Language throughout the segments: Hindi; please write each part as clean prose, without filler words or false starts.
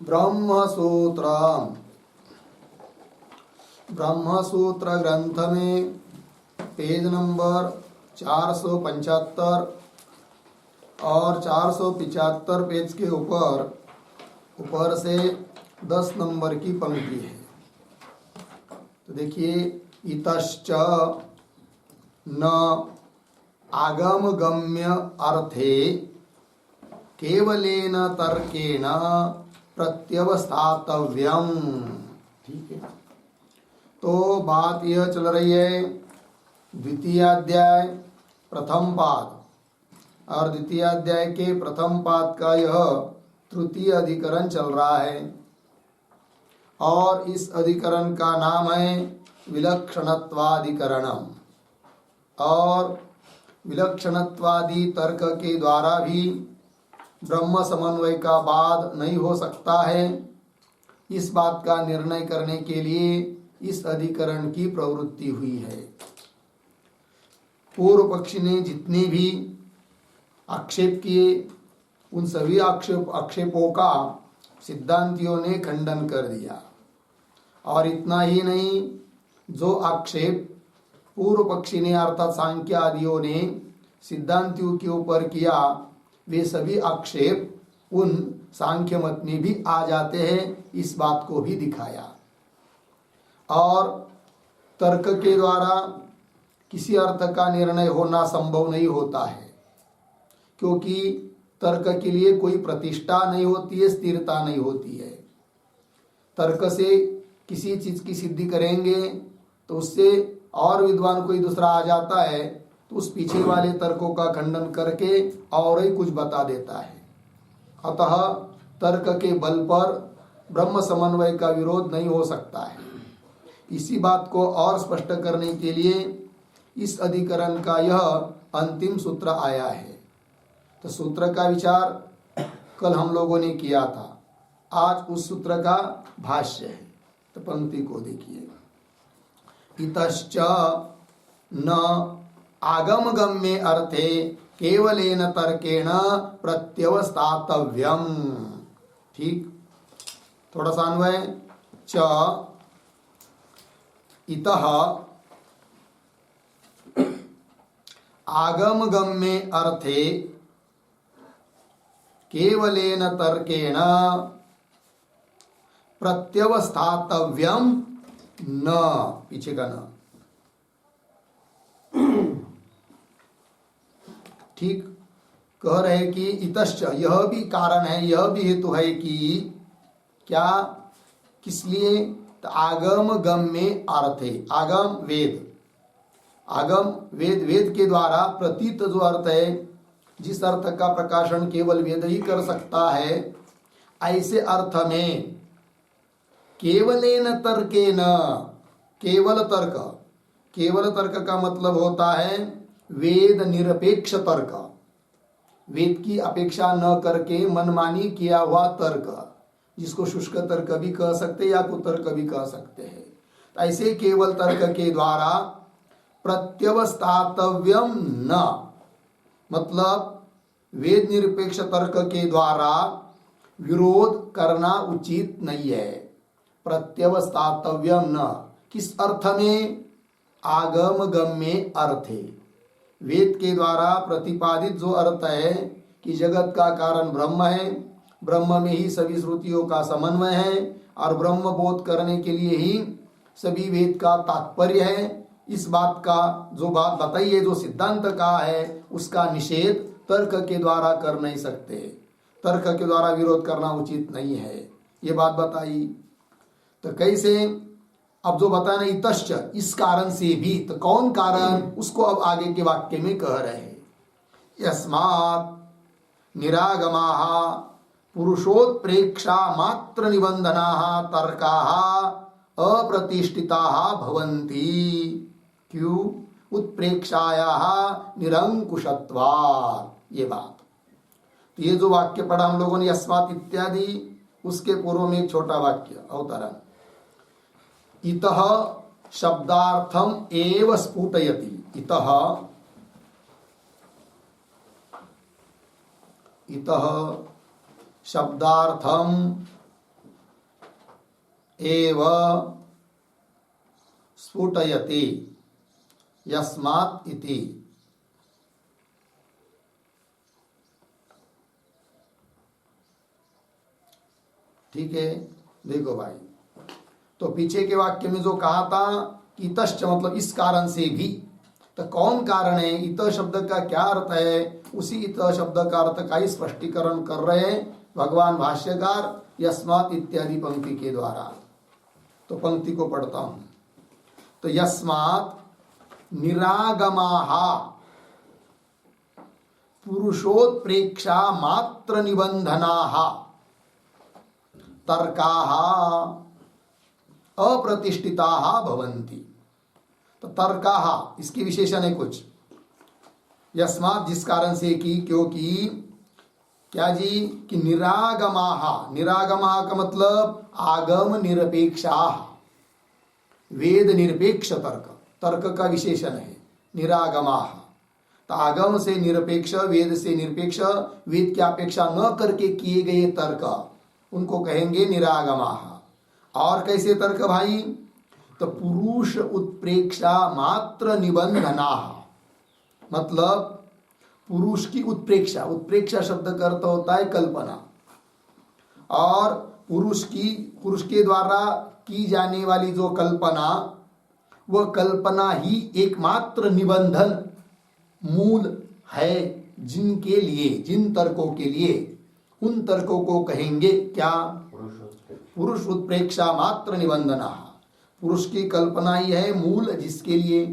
ब्रह्मसूत्र ब्रह्मसूत्र ग्रंथ में पेज नंबर 475 और 475 पेज के ऊपर से 10 नंबर की पंक्ति है। तो देखिए, इतश्च न आगम गम्य अर्थे केवलेन तर्केण प्रत्यवस्थातव्यम। ठीक है, तो बात यह चल रही है द्वितीय अध्याय प्रथम पाद और द्वितीय अध्याय के प्रथम पाद का यह तृतीय अधिकरण चल रहा है और इस अधिकरण का नाम है विलक्षणत्वाधिकरणम। और विलक्षणत्वादि तर्क के द्वारा भी ब्रह्म समन्वय का बाद नहीं हो सकता है, इस बात का निर्णय करने के लिए इस अधिकरण की प्रवृत्ति हुई है। पूर्व पक्षी ने जितने भी आक्षेप किए उन सभी आक्षेपों का सिद्धांतियों ने खंडन कर दिया। और इतना ही नहीं, जो आक्षेप पूर्व पक्षी ने अर्थात सांख्य आदियों ने सिद्धांतियों के ऊपर किया, वे सभी आक्षेप उन सांख्य मत में भी आ जाते हैं, इस बात को भी दिखाया। और तर्क के द्वारा किसी अर्थ का निर्णय होना संभव नहीं होता है, क्योंकि तर्क के लिए कोई प्रतिष्ठा नहीं होती है, स्थिरता नहीं होती है। तर्क से किसी चीज की सिद्धि करेंगे तो उससे और विद्वान कोई दूसरा आ जाता है तो उस पीछे वाले तर्कों का खंडन करके और ही कुछ बता देता है। अतः तर्क के बल पर ब्रह्म समन्वय का विरोध नहीं हो सकता है। इसी बात को और स्पष्ट करने के लिए इस अधिकरण का यह अंतिम सूत्र आया है। तो सूत्र का विचार कल हम लोगों ने किया था, आज उस सूत्र का भाष्य है। तो पंक्ति को देखिए, इतश्च न आगम गम्ये अर्थे केवलेन तर्केण प्रत्यवस्थातव्यम। ठीक, थोड़ा सा अन्वय। च इतः आगम गम्ये अर्थे केवलेन तर्केण प्रत्यवस्थातव्यम न, पीछे का न। ठीक, कह रहे कि इतश्च, यह भी कारण है, यह भी हेतु है कि क्या, किस लिए? तो आगम गम्ये अर्थे, आगम वेद, आगम वेद, वेद के द्वारा प्रतीत जो अर्थ है, जिस अर्थ का प्रकाशन केवल वेद ही कर सकता है, ऐसे अर्थ में केवलेन तर्केन, केवल तर्क, केवल तर्क का मतलब होता है वेद निरपेक्ष तर्क, वेद की अपेक्षा न करके मनमानी किया हुआ तर्क, जिसको शुष्क तर्क भी कह सकते या कुतर्क भी कह सकते हैं। ऐसे केवल तर्क के द्वारा प्रत्यवस्थातव्यम न, मतलब वेद निरपेक्ष तर्क के द्वारा विरोध करना उचित नहीं है। प्रत्यवस्थातव्यम न, किस अर्थ में? आगम गम्ये अर्थे, वेद के द्वारा प्रतिपादित जो अर्थ है कि जगत का कारण ब्रह्म है, ब्रह्म में ही सभी श्रुतियों का समन्वय है और ब्रह्म बोध करने के लिए ही सभी वेद का तात्पर्य है, इस बात का जो बात बताई है, जो सिद्धांत का है, उसका निषेध तर्क के द्वारा कर नहीं सकते, तर्क के द्वारा विरोध करना उचित नहीं है, ये बात बताई। तो कैसे? अब जो बताना इतश्च, इस कारण से भी, तो कौन कारण, उसको अब आगे के वाक्य में कह रहे हैं। यस्मात् निरागमाः पुरुषोत्प्रेक्षा मात्र निबंधनाः तर्काः अप्रतिष्ठिताः भवन्ति। क्यों? उत्प्रेक्षायाः निरंकुशत्वात्, ये बात। तो ये जो वाक्य पढ़ा हम लोगों ने यस्मात् इत्यादि, उसके पूर्व में एक छोटा वाक्य अवतरण, इतः शब्दार्थम एव स्फुटयति। इतः, इतः शब्दार्थम एव स्फुटयति यस्मात् इति। ठीक है, देखो भाई, तो पीछे के वाक्य में जो कहा था कि इतश्च मतलब इस कारण से भी, तो कौन कारण है, इत शब्द का क्या अर्थ है, उसी इत शब्द का अर्थ का ही स्पष्टीकरण कर रहे हैं भगवान भाष्यकार यस्मात् इत्यादि पंक्ति के द्वारा। तो पंक्ति को पढ़ता हूं। तो यस्मात् निरागमाः पुरुषोत्प्रेक्षा मात्र निबंधनाः तर्काः अप्रतिष्ठिताः भवन्ति। तो तर्काः इसकी विशेषण है कुछ, यस्मात् जिस कारण से कि, क्योंकि क्या जी कि निरागमाः, निरागमाः का मतलब आगम निरपेक्षाः, वेद निरपेक्ष तर्क, तर्क का विशेषण है निरागमाः। तो आगम से निरपेक्ष, वेद से निरपेक्ष, वेद की अपेक्षा न करके किए गए तर्क, उनको कहेंगे निरागमाः। और कैसे तर्क भाई, तो पुरुष उत्प्रेक्षा मात्र निबंधनाः, मतलब पुरुष की उत्प्रेक्षा, उत्प्रेक्षा शब्द का अर्थ होता है कल्पना, और पुरुष के द्वारा की जाने वाली जो कल्पना, वह कल्पना ही एकमात्र निबंधन मूल है जिनके लिए, जिन तर्कों के लिए, उन तर्कों को कहेंगे क्या, पुरुष उत्प्रेक्षा मात्र निबंधना। पुरुष की कल्पना ही है मूल, जिसके लिए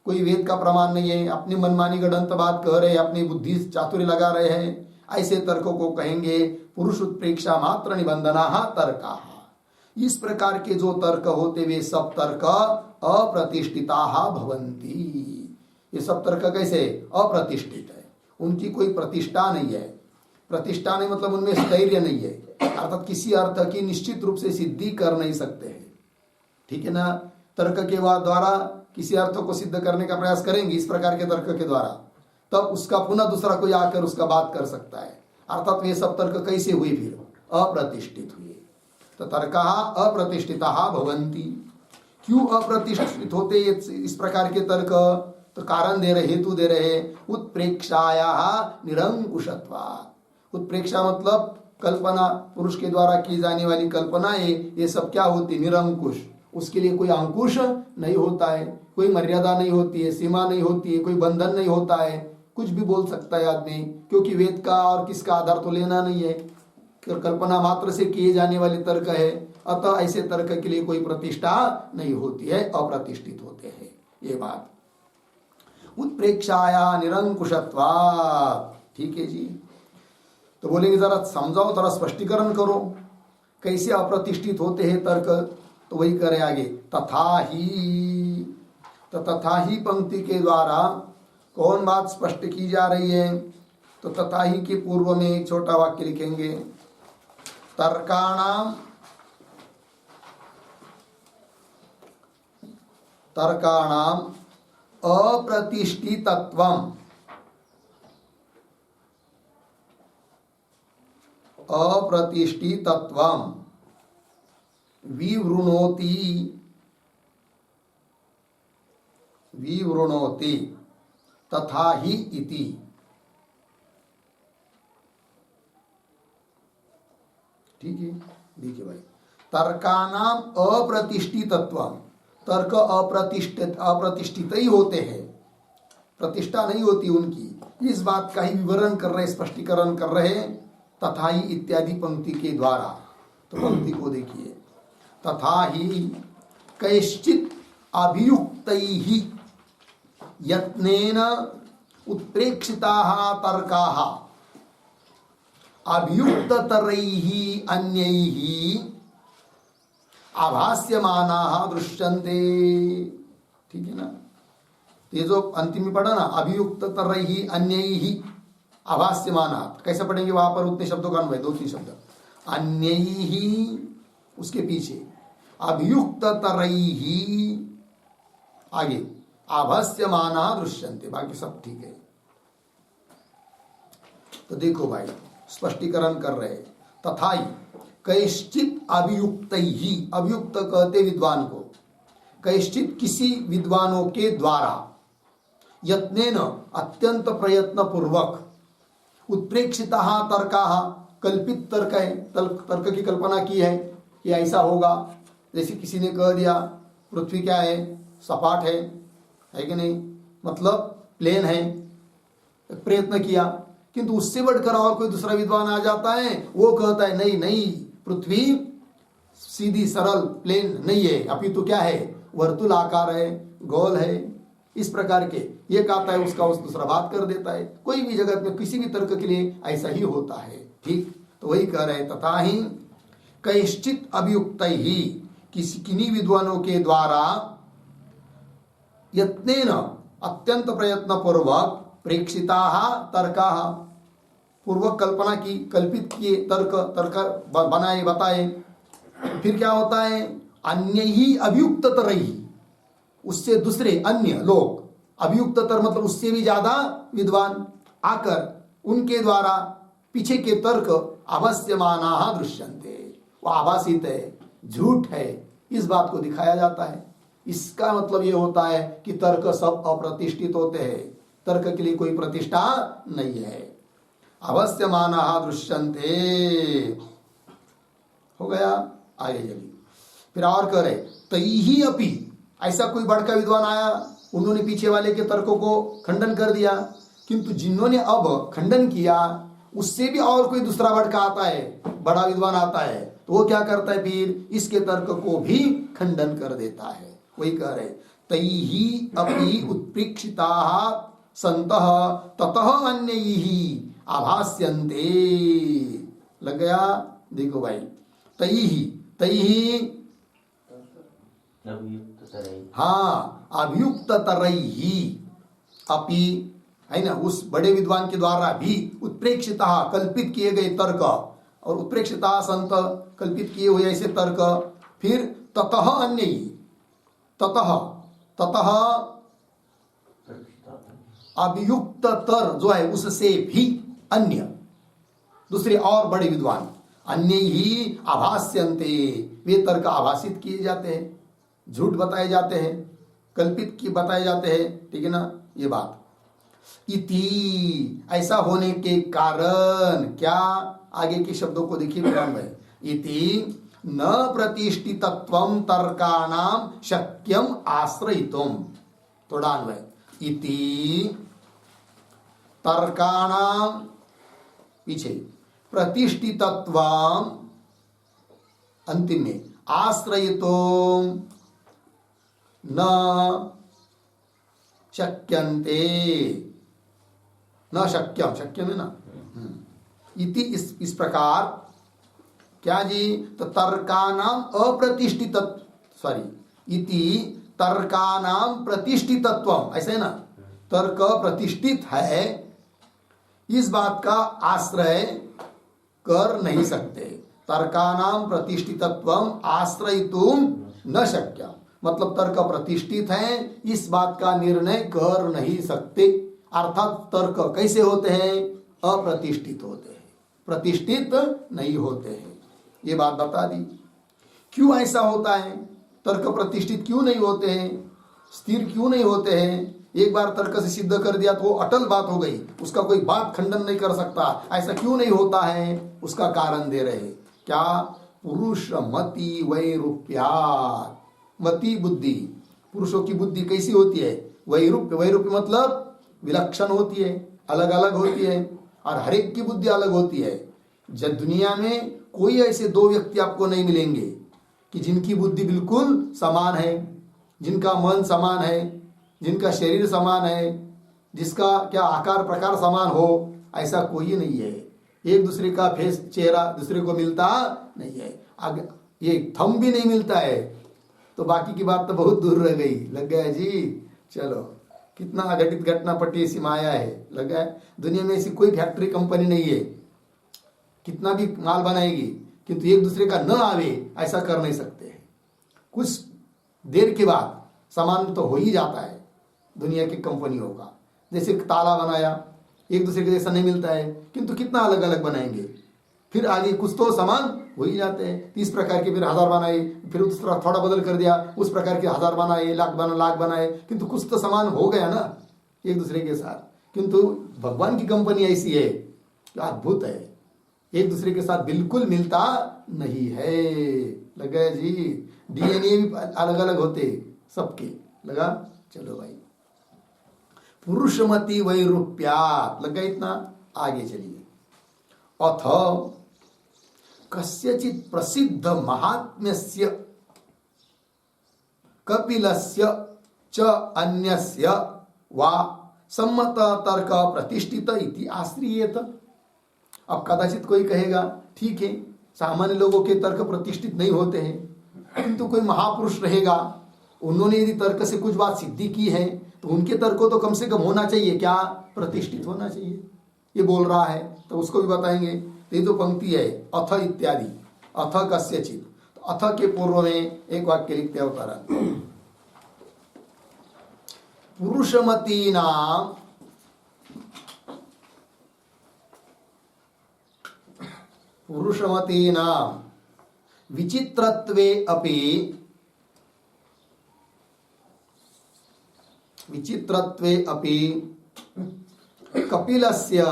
कोई वेद का प्रमाण नहीं है, अपनी मनमानी गढ़ंत बात कह रहे हैं, अपनी बुद्धि चातुर्य लगा रहे हैं, ऐसे तर्कों को कहेंगे पुरुष उत्प्रेक्षा मात्र निबंधना तर्का। इस प्रकार के जो तर्क होते वे सब तर्क अप्रतिष्ठिता भवन्ति। ये सब तर्क कैसे अप्रतिष्ठित है, उनकी कोई प्रतिष्ठा नहीं है। प्रतिष्ठा नहीं मतलब उनमें स्थैर्य नहीं है, अर्थात किसी अर्थ की निश्चित रूप से सिद्धि कर नहीं सकते हैं। ठीक है ना, तर्क के द्वारा किसी अर्थ को सिद्ध करने का प्रयास करेंगे इस प्रकार के तर्क के द्वारा, तब उसका पुनः दूसरा कोई आकर उसका बात कर सकता है। अर्थात वे सब तर्क कैसे हुए, फिर अप्रतिष्ठित हुए। तो तर्का अप्रतिष्ठिता भवन्ति। क्यों अप्रतिष्ठित होते इस प्रकार के तर्क, तो कारण दे रहे, हेतु दे रहे, उत्प्रेक्षाया निरंकुशत्वात्। उत्प्रेक्षा मतलब कल्पना, पुरुष के द्वारा की जाने वाली कल्पनाएं, ये सब क्या होती, निरंकुश, उसके लिए कोई अंकुश नहीं होता है, कोई मर्यादा नहीं होती है, सीमा नहीं होती है, कोई बंधन नहीं होता है, कुछ भी बोल सकता है आदमी, क्योंकि वेद का और किसका आधार तो लेना नहीं है, कल्पना मात्र से किए जाने वाले तर्क है। अतः ऐसे तर्क के लिए कोई प्रतिष्ठा नहीं होती है, अप्रतिष्ठित होते हैं। ये बात उत्प्रेक्षाया निरंकुशत्वात्। ठीक है जी, तो बोलेंगे जरा समझाओ, थोड़ा स्पष्टीकरण करो, कैसे अप्रतिष्ठित होते हैं तर्क। तो वही करे आगे, तथा ही। तो तथा ही पंक्ति के द्वारा कौन बात स्पष्ट की जा रही है, तो तथा ही के पूर्व में एक छोटा वाक्य लिखेंगे, तर्काणाम अप्रतिष्ठितत्वम् विवृणोति तथा ही इति। ठीक है, देखिए भाई, तर्कानाम अप्रतिष्ठितत्वम्, तर्क अप्रतिष्ठित ही होते हैं, प्रतिष्ठा नहीं होती उनकी। इस बात का ही विवरण कर रहे, स्पष्टीकरण कर रहे तथा ही इत्यादि पंक्ति के द्वारा। तो पंक्ति को देखिए, तथा ही कैश्चित् अभियुक्तैः यत्नेन उत्प्रेक्षिताः तर्काः अभियुक्ततरैः अन्यैः आभास्यमानाः दृश्यन्ते। ठीक है ना, ये जो अंतिम में पढ़ा ना, अभियुक्ततरैः अन्यैः आभास्यमानाः, कैसे पढ़ेंगे वहां पर उतने शब्दों का अन्वय, 2-3 शब्द, अन्यैः उसके पीछे, अभियुक्ततरैः आगे, आभास्यमानाः दृश्यन्ते, बाकी सब ठीक है। तो देखो भाई, स्पष्टीकरण कर रहे, तथा ही कैश्चित अभियुक्त ही, अभियुक्त कहते विद्वान को, कैश्चित किसी विद्वानों के द्वारा, यत्नेन अत्यंत प्रयत्न पूर्वक, उत्प्रेक्षिता तर्का, कल्पित तर्क है, तर्क की कल्पना की है कि ऐसा होगा। जैसे किसी ने कह दिया पृथ्वी क्या है, सपाट है कि नहीं, मतलब प्लेन है, प्रयत्न किया, किंतु उससे बढ़कर और कोई दूसरा विद्वान आ जाता है, वो कहता है नहीं नहीं, पृथ्वी सीधी सरल प्लेन नहीं है, अपितु क्या है, वर्तुल आकार है, गोल है। इस प्रकार के ये कहता है, उसका उस दूसरा बात कर देता है। कोई भी जगत में किसी भी तर्क के लिए ऐसा ही होता है। ठीक, तो वही कह रहे, तथा ही कैश्चित अभियुक्त ही, किसी किन्हीं विद्वानों के द्वारा, यत्नेन अत्यंत प्रयत्न पूर्वक, प्रेक्षिता तर्का, पूर्वक कल्पना की, कल्पित किए तर्क बनाए बताए। फिर क्या होता है, अन्य ही अभियुक्ततर ही, उससे दूसरे अन्य लोग, अभियुक्ततर मतलब उससे भी ज्यादा विद्वान आकर उनके द्वारा पीछे के तर्क अवश्यमाना दृश्यन्ते, वो आभासित है, झूठ है, इस बात को दिखाया जाता है। इसका मतलब ये होता है कि तर्क सब अप्रतिष्ठित होते हैं, तर्क के लिए कोई प्रतिष्ठा नहीं है। अवश्यमाना दृश्यन्ते हो गया, आगे चलिए। फिर और कह रहे, तैहि अपि, ऐसा कोई बड़का विद्वान आया, उन्होंने पीछे वाले के तर्कों को खंडन कर दिया, किंतु जिन्होंने अब खंडन किया उससे भी और कोई दूसरा बड़का आता है, बड़ा विद्वान आता है, तो वो क्या करता है, फिर इसके तर्क को भी खंडन कर देता है। वही कह रहे, तैहि अपि उत्प्रेक्षिताः सन्तः ततः अन्यैः आभास्यन्ते। लग गया, देखो भाई, तैहि, तैहि हाँ, अभियुक्त तरैहि अपि है ना, उस बड़े विद्वान के द्वारा भी, उत्प्रेक्षिता कल्पित किए गए तर्क, और उत्प्रेक्षिता संत कल्पित किए हुए ऐसे तर्क, फिर ततः अन्य, ततः ततः अभियुक्त तर जो है उससे भी अन्य दूसरे और बड़े विद्वान, अन्य ही आभास्यन्ते, वे तर्क आभासित किए जाते हैं, झूठ बताए जाते हैं, कल्पित की बताए जाते हैं। ठीक है ना, ये बात। इति, ऐसा होने के कारण क्या, आगे के शब्दों को देखिए विराम में, इति न प्रतिष्ठितत्वं तर्काणाम शक्यम आश्रयितुम, थोड़ा अन्वय, इति तर्काणाम पीछे प्रतिष्ठितत्वं अंतिम में आश्रयितुम न शक्यन्ते, न शक्यम, शक्यम है ना, इति इस प्रकार क्या जी, तो तर्कानाम अप्रतिष्ठित, सॉरी, इति तर्कानाम प्रतिष्ठितत्वम, ऐसा है ना, तर्क प्रतिष्ठित है, इस बात का आश्रय कर नहीं सकते। तर्कानाम प्रतिष्ठितत्वम आश्रयितुम न शक्यम, मतलब तर्क प्रतिष्ठित है, इस बात का निर्णय कर नहीं सकते। अर्थात तर्क कैसे होते हैं, अप्रतिष्ठित होते हैं, प्रतिष्ठित नहीं होते हैं। ये बात बता दी। क्यों ऐसा होता है, तर्क प्रतिष्ठित क्यों नहीं होते हैं, स्थिर क्यों नहीं होते हैं। एक बार तर्क से सिद्ध कर दिया तो वो अटल बात हो गई, उसका कोई बात खंडन नहीं कर सकता, ऐसा क्यों नहीं होता है, उसका कारण दे रहे। क्या, पुरुष मति वैरूप्यात्, मति बुद्धि, पुरुषों की बुद्धि कैसी होती है, वैरूप्य, वैरूप्य मतलब विलक्षण होती है, अलग अलग होती है, और हर एक की बुद्धि अलग होती है। जब दुनिया में कोई ऐसे दो व्यक्ति आपको नहीं मिलेंगे कि जिनकी बुद्धि बिल्कुल समान है, जिनका मन समान है, जिनका शरीर समान है, जिसका क्या आकार प्रकार समान हो, ऐसा कोई नहीं है। एक दूसरे का फेस, चेहरा दूसरे को मिलता नहीं है, आगे ये थंब भी नहीं मिलता है, तो बाकी की बात तो बहुत दूर रह गई। लग गया जी, चलो, कितना अघटित घटना पट्टी ऐसी माया है, लग गया। दुनिया में ऐसी कोई फैक्ट्री कंपनी नहीं है, कितना भी माल बनाएगी, किंतु एक दूसरे का न आवे ऐसा कर नहीं सकते। कुछ देर के बाद सामान तो हो ही जाता है दुनिया की कंपनियों का। जैसे ताला बनाया, एक दूसरे के जैसा नहीं मिलता है, किंतु कितना अलग अलग बनाएंगे, फिर आगे कुछ तो समान हो ही जाते हैं। 30 प्रकार के फिर 1000 बनाए, फिर उस तरह थोड़ा बदल कर दिया, उस प्रकार के 1000 बनाए, लाख बनाए, किंतु कुछ तो समान हो गया ना एक दूसरे के साथ। किंतु भगवान की कंपनी ऐसी है कि अद्भुत है, एक दूसरे के साथ बिल्कुल मिलता नहीं है। लग गया जी, डीएनए भी अलग अलग होते सबके, लगा। चलो भाई, पुरुषमति वैरूप्यात्, लग गया इतना। आगे चलिए। अथ कस्यचित् प्रसिद्ध महात्म्यस्य कपिलस्य च अन्यस्य वा सम्मत तर्क प्रतिष्ठित इति आश्रियेत। अब कदाचित कोई कहेगा ठीक है, सामान्य लोगों के तर्क प्रतिष्ठित नहीं होते हैं, किंतु कोई महापुरुष रहेगा, उन्होंने यदि तर्क से कुछ बात सिद्धि की है तो उनके तर्क को तो कम से कम होना चाहिए, क्या प्रतिष्ठित होना चाहिए, ये बोल रहा है। तो उसको भी बताएंगे। ये तो पंक्ति है अथ इत्यादि, अथ कस्यचित्, तो अथ के पूर्व में एक वाक्य लिखते अवतरण, पुरुषमतीनां विचित्रत्वे अपि कपिलस्य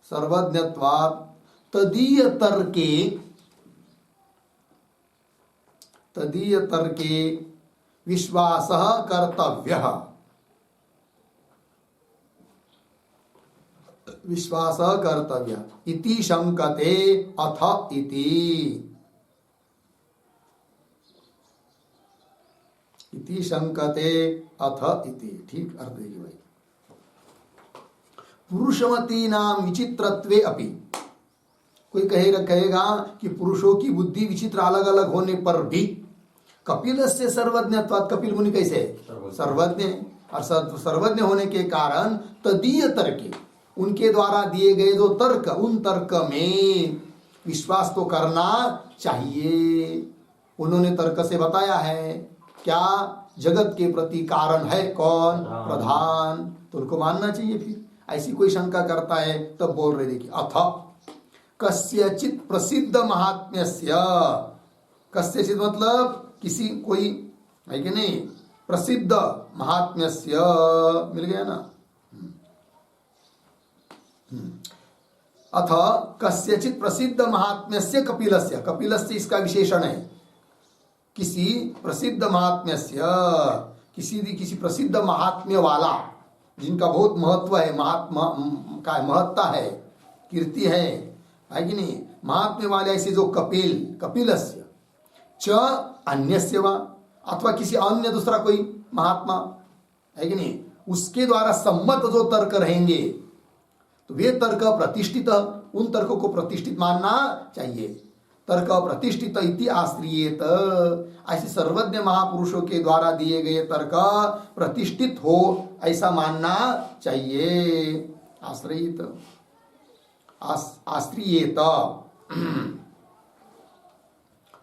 सर्वज्ञत्वात् तदीय तर्के विश्वासः कर्तव्यः इति शंकते अथ इति शंकते अथ इति। ठीक अर्थ है भाई। पुरुषमतीनां विचित्रत्वे अपि, कोई कहेगा कि पुरुषों की बुद्धि विचित्र अलग अलग होने पर भी कपिलस्य सर्वज्ञत्वात्, कपिल मुनि कैसे सर्वज्ञ, और सर्वज्ञ होने के कारण तदीय तर्क, उनके द्वारा दिए गए जो तर्क, उन तर्क में विश्वास तो करना चाहिए। उन्होंने तर्क से बताया है क्या, जगत के प्रति कारण है कौन, प्रधान, तो उनको मानना चाहिए। फिर ऐसी कोई शंका करता है तब बोल रहे देखिए, अथ कस्यचित् प्रसिद्ध महात्म्यस्य, कस्यचित् मतलब किसी, कोई है कि नहीं, प्रसिद्ध महात्म्यस्य, मिल गया ना। अथ कस्यचित् प्रसिद्ध महात्म्यस्य कपिलस्य, कपिलस्य इसका विशेषण है, किसी प्रसिद्ध महात्म्यस्य, किसी प्रसिद्ध महात्म्य वाला, जिनका बहुत महत्व है, महत्ता है, कीर्ति है कि नहीं, महात्म्य वाले ऐसे जो कपिलस्य च अन्यस्य वा, अथवा किसी अन्य दूसरा कोई महात्मा है कि नहीं, उसके द्वारा सम्मत जो तर्क रहेंगे तो वे तर्क प्रतिष्ठित, उन तर्कों को प्रतिष्ठित मानना चाहिए। तर्क प्रतिष्ठित इति आश्रियेत, ऐसे सर्वज्ञ महापुरुषों के द्वारा दिए गए तर्क प्रतिष्ठित हो ऐसा मानना चाहिए। आश्रियेत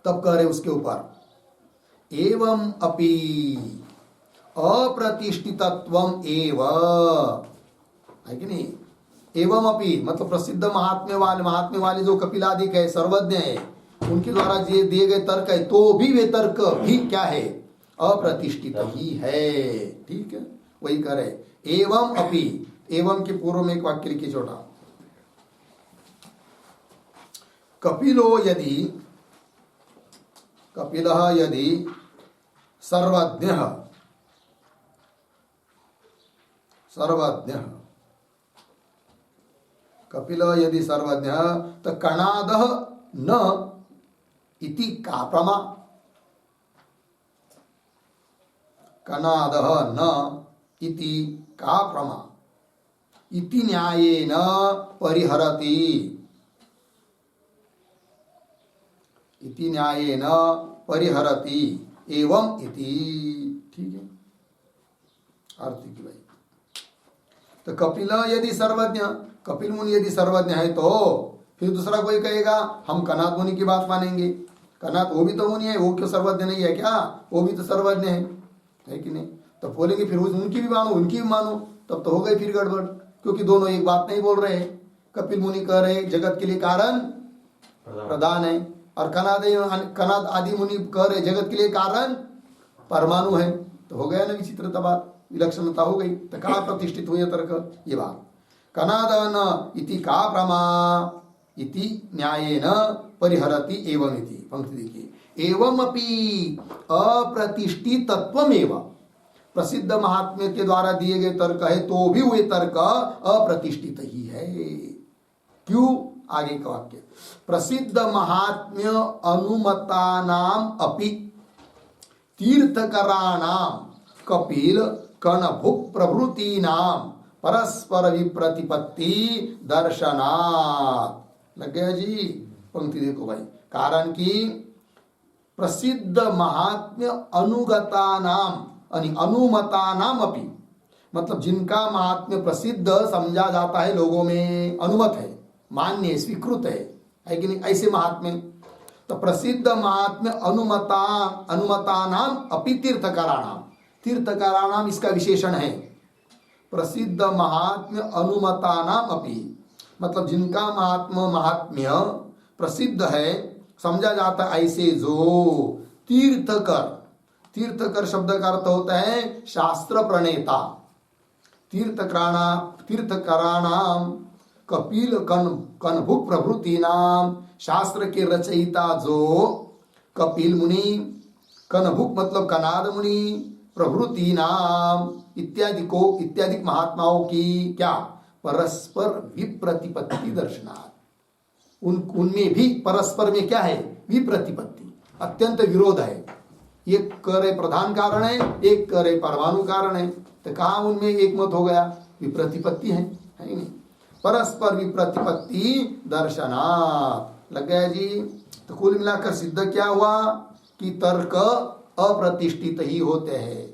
तब कह रहे उसके ऊपर, एवं अपि अप्रतिष्ठितत्वम एव, है कि नहीं, एवं अपि मतलब प्रसिद्ध महात्म्य वाले जो कपिलादिक है, सर्वज्ञ है, उनके द्वारा दिए गए तर्क है, तो भी वे तर्क भी क्या है, अप्रतिष्ठित ही है। ठीक है, वही कह रहे एवं अपि, एवं के पूर्व में एक वाक्य लिखिए छोटा, कपिलः यदि सर्वज्ञः कपिलः यदि सर्वज्ञः तो कणादः न इति का प्रमा, कणादः न इति का प्रमा, इति न्यायेन परिहरति, इति न्यायेन परिहरति एवं इति। ठीक है, अर्थ की भाई। तो कपिल यदि सर्वज्ञ, कपिल मुनि यदि सर्वज्ञ है तो फिर दूसरा कोई कहेगा हम कनाद मुनि की बात मानेंगे, कनाद वो भी तो मुनि है, वो क्यों सर्वज्ञ नहीं है क्या, वो भी तो सर्वज्ञ है कि नहीं। तो बोलेंगे फिर उनकी भी मानो उनकी भी मानो, तब तो हो गई फिर गड़बड़, क्योंकि दोनों एक बात नहीं बोल रहे। कपिल मुनि कह रहे जगत के लिए कारण प्रधान है, और कनाद आदि मुनि कह रहे जगत के लिए कारण परमाणु है। तो हो गया ना विचित्रता बात, विलक्षणता हो गई। तो कहाँ प्रतिष्ठित हुए तर्क? ये बात कनादन इति का प्रमा इति न्यायेन परिहरति एवं इति। पंक्ति देखिए, एवमपि अप्रतिष्ठितत्वमेव प्रसिद्ध महात्म्य के द्वारा दिए गए तर्क है, तो भी वे तर्क अप्रतिष्ठित ही है। क्यों? आगे का वाक्य, प्रसिद्ध महात्म्य अनुमतानाम अपि तीर्थकराणाम कपिल कणभुक् प्रभृतीनाम परस्पर विप्रतिपत्ति दर्शनात्। लग गया जी? पंक्ति देखो भाई, कारण कि प्रसिद्ध महात्म्य अनुगता नाम अनुमता नाम अपि, मतलब जिनका महात्म्य प्रसिद्ध समझा जाता है, लोगों में अनुमत है, मान्य स्वीकृत है कि नहीं? ऐसे महात्म्य, तो प्रसिद्ध महात्म्य अनुमता नाम अपि तीर्थकराणाम, तीर्थकराणाम इसका विशेषण है। प्रसिद्ध महात्म्य अनुमता नाम अपि, मतलब जिनका महात्म्य प्रसिद्ध है, समझा जाता है, ऐसे जो तीर्थकर, तीर्थकर शब्द का अर्थ होता है शास्त्र प्रणेता। तीर्थकराणाम कपिल कणभुक् प्रभृति नाम, शास्त्र के रचयिता जो कपिल मुनि, कणभुक् मतलब कनाद मुनि, प्रभृति नाम इत्यादि को, इत्यादि महात्माओं की क्या? परस्पर विप्रतिपत्ति दर्शनात्। उनमें भी परस्पर में क्या है? विप्रतिपत्ति, अत्यंत विरोध है। एक कह रहे प्रधान कारण है, एक कह रहे परमाणु कारण है, तो कहा उनमें एक मत हो गया? विप्रतिपत्ति है ही नहीं। परस्पर विप्रतिपत्ति दर्शनात्। लग गया जी? तो कुल मिलाकर सिद्ध क्या हुआ कि तर्क अप्रतिष्ठित ही होते हैं,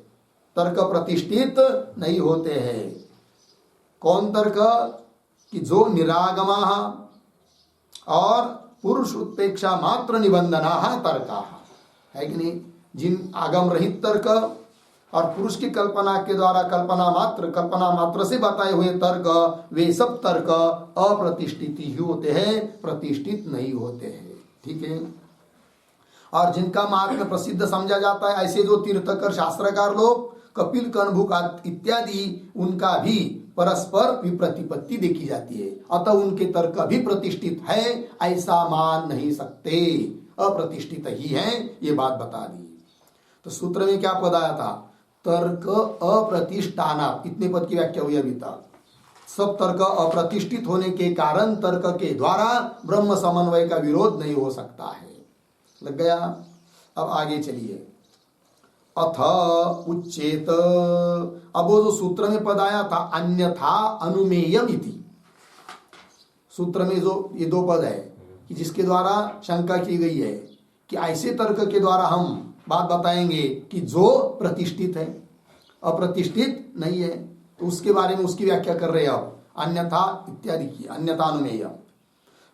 तर्क प्रतिष्ठित नहीं होते हैं। कौन तर्क? कि जो निरागमा और पुरुष उत्पेक्षा मात्र निबंधना तर्का है कि नहीं? जिन आगम रहित तर्क और पुरुष की कल्पना के द्वारा कल्पना मात्र से बताए हुए तर्क, वे सब तर्क अप्रतिष्ठित ही होते हैं, प्रतिष्ठित नहीं होते हैं। ठीक है? और जिनका महात्म्य प्रसिद्ध समझा जाता है, ऐसे जो तीर्थकर शास्त्रकार लोग, कपिल कणभुक् इत्यादि, उनका भी परस्पर विप्रतिपत्ति देखी जाती है। अतः उनके तर्क भी प्रतिष्ठित है ऐसा मान नहीं सकते, अप्रतिष्ठित ही है, ये बात बता दी। तो सूत्र में क्या पद आया था? तर्क अप्रतिष्ठाना, कितने पद की व्याख्या हुई अभी तक? सब तर्क अप्रतिष्ठित होने के कारण तर्क के द्वारा ब्रह्म समन्वय का विरोध नहीं हो सकता है। लग गया? अब आगे चलिए, अथ उच्चेत। अब वो जो सूत्र में पद आया था अन्यथा अनुमेयम इति, सूत्र में जो ये दो पद है कि जिसके द्वारा शंका की गई है कि ऐसे तर्क के द्वारा हम बात बताएंगे कि जो प्रतिष्ठित है, अप्रतिष्ठित नहीं है, तो उसके बारे में उसकी व्याख्या कर रहे हैं अब, अन्यथा इत्यादि की, अन्यथा अनुमेयम।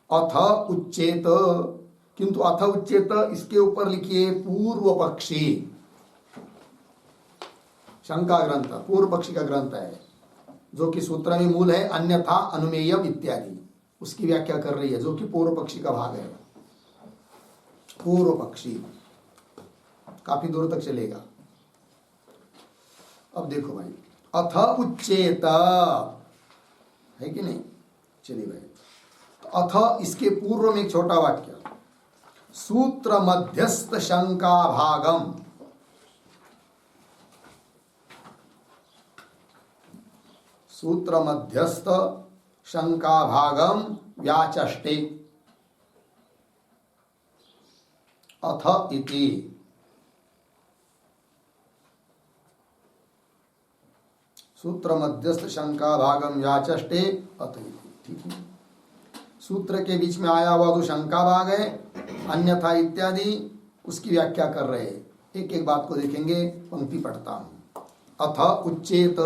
अथ उच्चेत, किंतु अथ उच्चेत इसके ऊपर लिखिए पूर्व पक्षी, शंका ग्रंथ, पूर्व पक्षी का ग्रंथ है, जो कि सूत्र में मूल है अन्यथा अनुमेयम इत्यादि, उसकी व्याख्या कर रही है, जो कि पूर्व पक्षी का भाग है। पूर्व पक्षी काफी दूर तक चलेगा। अब देखो भाई, अथ उच्चेत है कि नहीं? चलिए भाई, तो अथ इसके पूर्व में एक छोटा वाक्य, सूत्र मध्यस्थ शंका भागम, सूत्र मध्यस्थ शंका भागम व्याचष्टे अथ इति। सूत्र मध्यस्थ शंका भागम व्याचष्टे अथ इति। ठीक है? सूत्र के बीच में आया हुआ जो शंका भाग है, अन्यथा इत्यादि, उसकी व्याख्या कर रहे हैं। एक एक बात को देखेंगे, पंक्ति पढ़ता हूं। अथ उच्चेत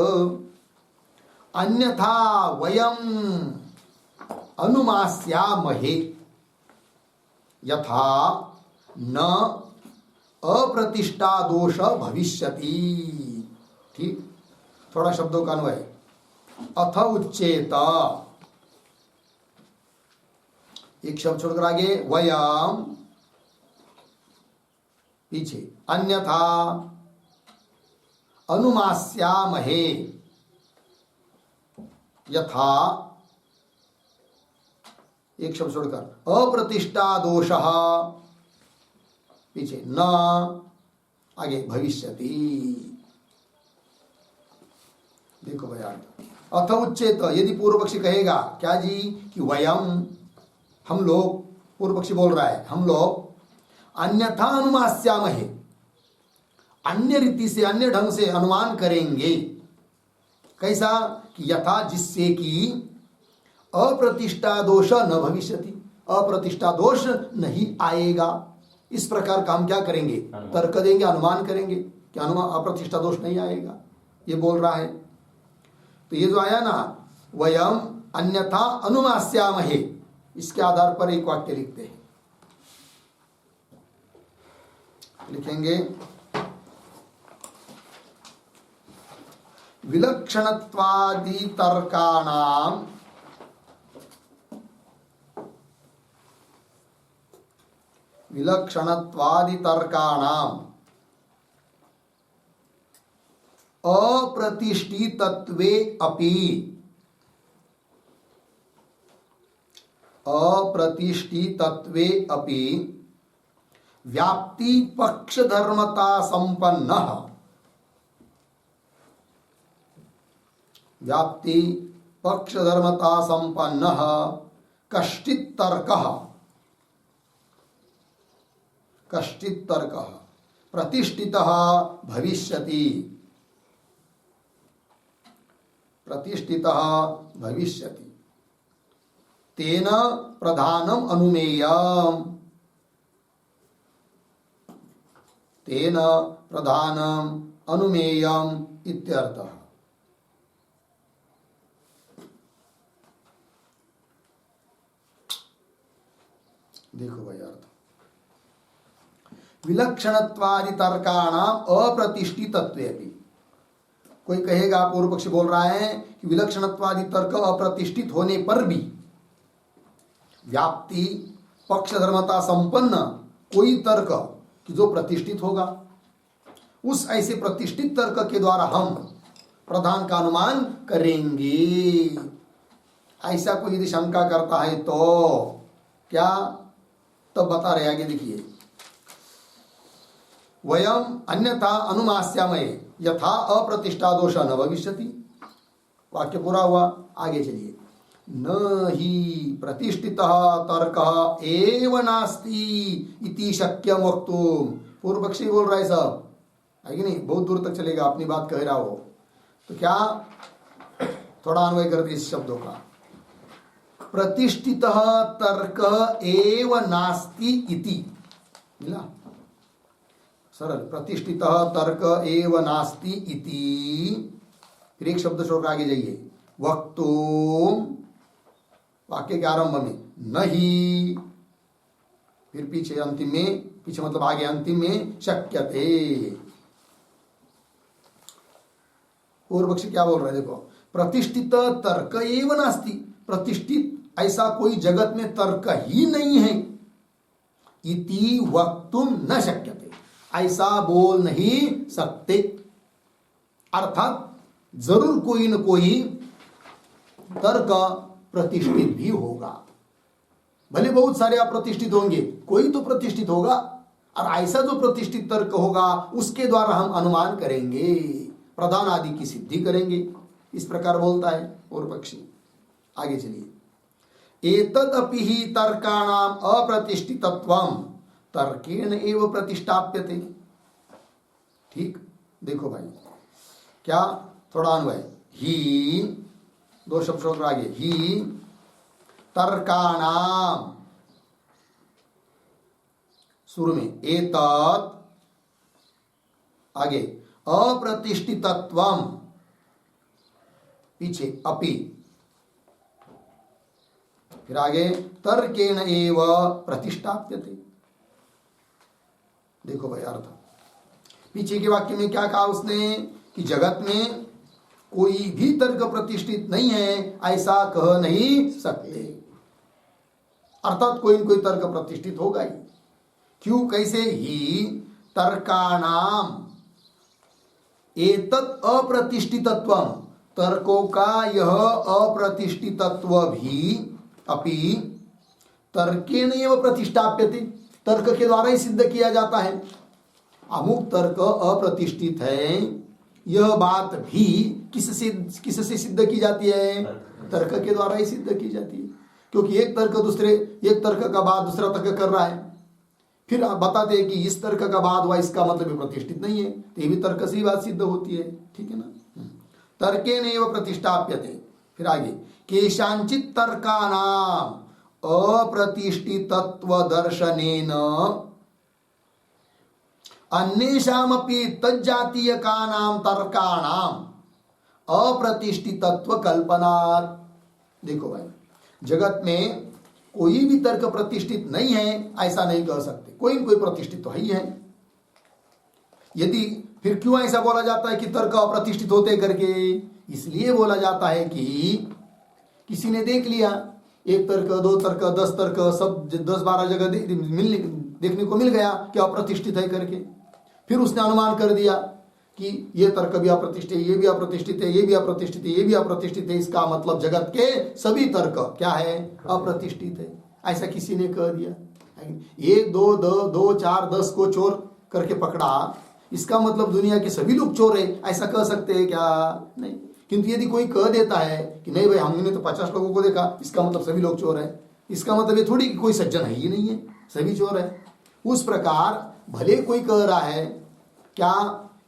अन्यथा वयम अनुमास्यामहे यथा न अप्रतिष्ठा दोष भविष्यति। ठीक, थोड़ा शब्दों का अन्वय। अथ उच्चेत, एक शब्द छोड़कर आगे वयम, पीछे अन्यथा अनुमास्यामहे, यथा, एक शब्द छोड़कर अप्रतिष्ठा दोषः, पीछे न, आगे भविष्यति। देखो भैया, अथ उच्चेत, यदि पूर्व पक्षी कहेगा क्या जी कि वयम, हम लोग, पूर्व पक्षी बोल रहा है हम लोग, अन्यथा अनुमास्यामहे, अन्य रीति से अन्य ढंग से अनुमान करेंगे। कैसा कि यथा, जिससे कि अप्रतिष्ठा दोष न भविष्यति, अप्रतिष्ठा दोष नहीं आएगा। इस प्रकार का हम क्या करेंगे, तर्क देंगे, अनुमान करेंगे कि अनुमान अप्रतिष्ठा दोष नहीं आएगा, ये बोल रहा है। तो ये जो आया ना वयम अन्यथा अनुमास्यामहे, इसके आधार पर एक वाक्य लिखते हैं, लिखेंगे विलक्षणत्वादि तर्काणाम अप्रतिष्ठितत्वे अपि व्याप्ति पक्षधर्मता संपन्नः, व्याप्ति पक्षधर्मता संपन्नः कश्चित् तर्कः प्रतिष्ठितः भविष्यति, तेन प्रधानम अनुमेयम् इत्यर्थः। देखो भाई अर्थ, विलक्षणत्वादि तर्काणाम अप्रतिष्ठितत्वेपि, कोई कहेगा, पूर्व पक्षी बोल रहा है कि विलक्षणत्वादि तर्क अप्रतिष्ठित होने पर भी व्याप्ति पक्षधर्मता संपन्न कोई तर्क कि जो प्रतिष्ठित होगा, उस ऐसे प्रतिष्ठित तर्क के द्वारा हम प्रधान का अनुमान करेंगे। ऐसा कोई यदि शंका करता है तो क्या, तब बता रहे आगे, देखिए वयम अन्यथा अनुमास्यामहे यथा अप्रतिष्ठा दोष न भविष्यति, वाक्य पूरा हुआ। आगे चलिए, न ही प्रतिष्ठितः तर्कः एव नास्ति इति शक्यम वक्तुम, पूर्व पक्षी बोल रहा है सब, है कि नहीं, बहुत दूर तक चलेगा, अपनी बात कह रहा हो तो क्या, थोड़ा अन्वय कर दिए इस शब्दों का। प्रतिष्ठितः तर्क एव नास्ति इति, मिला सरल, प्रतिष्ठितः तर्क एव नास्ति इति, फिर एक शब्द छोड़ आगे जाइए, वक्तुम, वाक्य के आरंभ में नहीं, फिर पीछे अंतिम में, पीछे मतलब आगे अंतिम में शक्यते। पूर्व पक्षी क्या बोल रहे हैं, देखो, प्रतिष्ठित तर्क एव नास्ति, प्रतिष्ठित ऐसा कोई जगत में तर्क ही नहीं है, इति वक्तुम न शक्यते, ऐसा बोल नहीं सकते। अर्थात जरूर कोई न कोई तर्क प्रतिष्ठित भी होगा, भले बहुत सारे अप्रतिष्ठित होंगे, कोई तो प्रतिष्ठित होगा, और ऐसा जो प्रतिष्ठित तर्क होगा उसके द्वारा हम अनुमान करेंगे, प्रधान आदि की सिद्धि करेंगे, इस प्रकार बोलता है पूर्व पक्षी। आगे चलिए, एतदपि हि तर्काणाम अप्रतिष्ठितत्वम तर्केण एव प्रतिष्ठाप्यते। ठीक, देखो भाई क्या, थोड़ा अन्वय, ही, दो शब्द आगे, ही तर्काणाम, शुरू में एतत्, आगे अप्रतिष्ठितत्वम, पीछे अपि, फिर आगे तर्केण एव प्रतिष्ठाप्यते। देखो भाई अर्थ, पीछे के वाक्य में क्या कहा उसने कि जगत में कोई भी तर्क प्रतिष्ठित नहीं है ऐसा कह नहीं सकते। अर्थात कोई न कोई तर्क प्रतिष्ठित होगा ही। क्यों, कैसे ही तर्काणाम एतत् अप्रतिष्ठितत्वम, तर्कों का यह अप्रतिष्ठितत्व भी अपि तर्केण एव प्रतिष्ठाप्यते, तर्क के द्वारा ही सिद्ध किया जाता है। अमुक तर्क अप्रतिष्ठित है, यह बात भी किससे सिद्ध की जाती है? तर्क के द्वारा ही सिद्ध की जाती है। क्योंकि एक तर्क का बाद दूसरा तर्क कर रहा है, फिर आप बताते हैं कि इस तर्क का बाद हुआ, इसका मतलब प्रतिष्ठित नहीं है, तो ये भी तर्क से ही बात सिद्ध होती है। ठीक है ना। तर्केण एव प्रतिष्ठाप्यते। फिर आगे, केषांचित् तर्काणाम अप्रतिष्ठितत्व दर्शनेन अन्येषामपि तज्जातीयकानां तर्काणाम अप्रतिष्ठितत्व कल्पनात्। देखो भाई, जगत में कोई भी तर्क प्रतिष्ठित नहीं है ऐसा नहीं कह सकते, कोई न कोई प्रतिष्ठित तो ही है। यदि फिर क्यों ऐसा बोला जाता है कि तर्क अप्रतिष्ठित होते करके? इसलिए बोला जाता है कि किसी ने देख लिया, एक तर्क, दो तर्क, 10 तर्क, सब 10-12 जगह देखने को मिल गया कि अप्रतिष्ठित है करके। फिर उसने अनुमान कर दिया कि ये तर्क भी अप्रतिष्ठित है, ये भी अप्रतिष्ठित है, ये भी अप्रतिष्ठित है, ये भी अप्रतिष्ठित है, इसका मतलब जगत के सभी तर्क क्या है? अप्रतिष्ठित है। ऐसा किसी ने कह दिया। 1 2 4 10 को चोर करके पकड़ा, इसका मतलब दुनिया के सभी लोग चोर है, ऐसा कह सकते हैं क्या? नहीं। किंतु यदि कोई कह देता है कि नहीं भाई, हमने तो 50 लोगों को देखा, इसका मतलब सभी लोग चोर है, इसका मतलब ये थोड़ी कि कोई सज्जन है ही नहीं है, सभी चोर है। उस प्रकार भले कोई कह रहा है क्या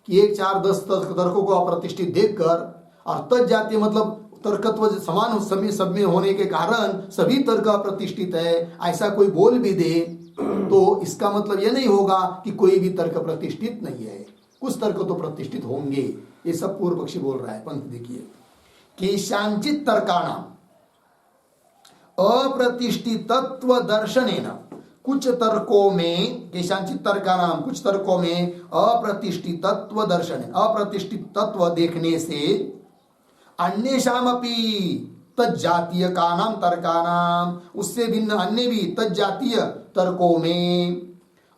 कि 1 4 10 तर्कों को अप्रतिष्ठित देखकर, और तज जातीय मतलब तर्कत्व समान समय सब में होने के कारण सभी तर्क अप्रतिष्ठित है, ऐसा कोई बोल भी दे तो इसका मतलब यह नहीं होगा कि कोई भी तर्क प्रतिष्ठित नहीं है, कुछ तर्क तो प्रतिष्ठित होंगे। ये सब पूर्व पक्षी बोल रहा है। पंक्ति देखिए, केषांचित् तर्काणाम अप्रतिष्ठितत्व दर्शनेन, कुछ तर्कों में, केषांचित् तर्काणाम कुछ तर्कों में अप्रतिष्ठितत्व दर्शन, अप्रतिष्ठित तत्व देखने से अन्येषामपि तज्जातीय कानाम तर्कानाम, उससे भिन्न अन्य भी तज्जातीय तर्कों में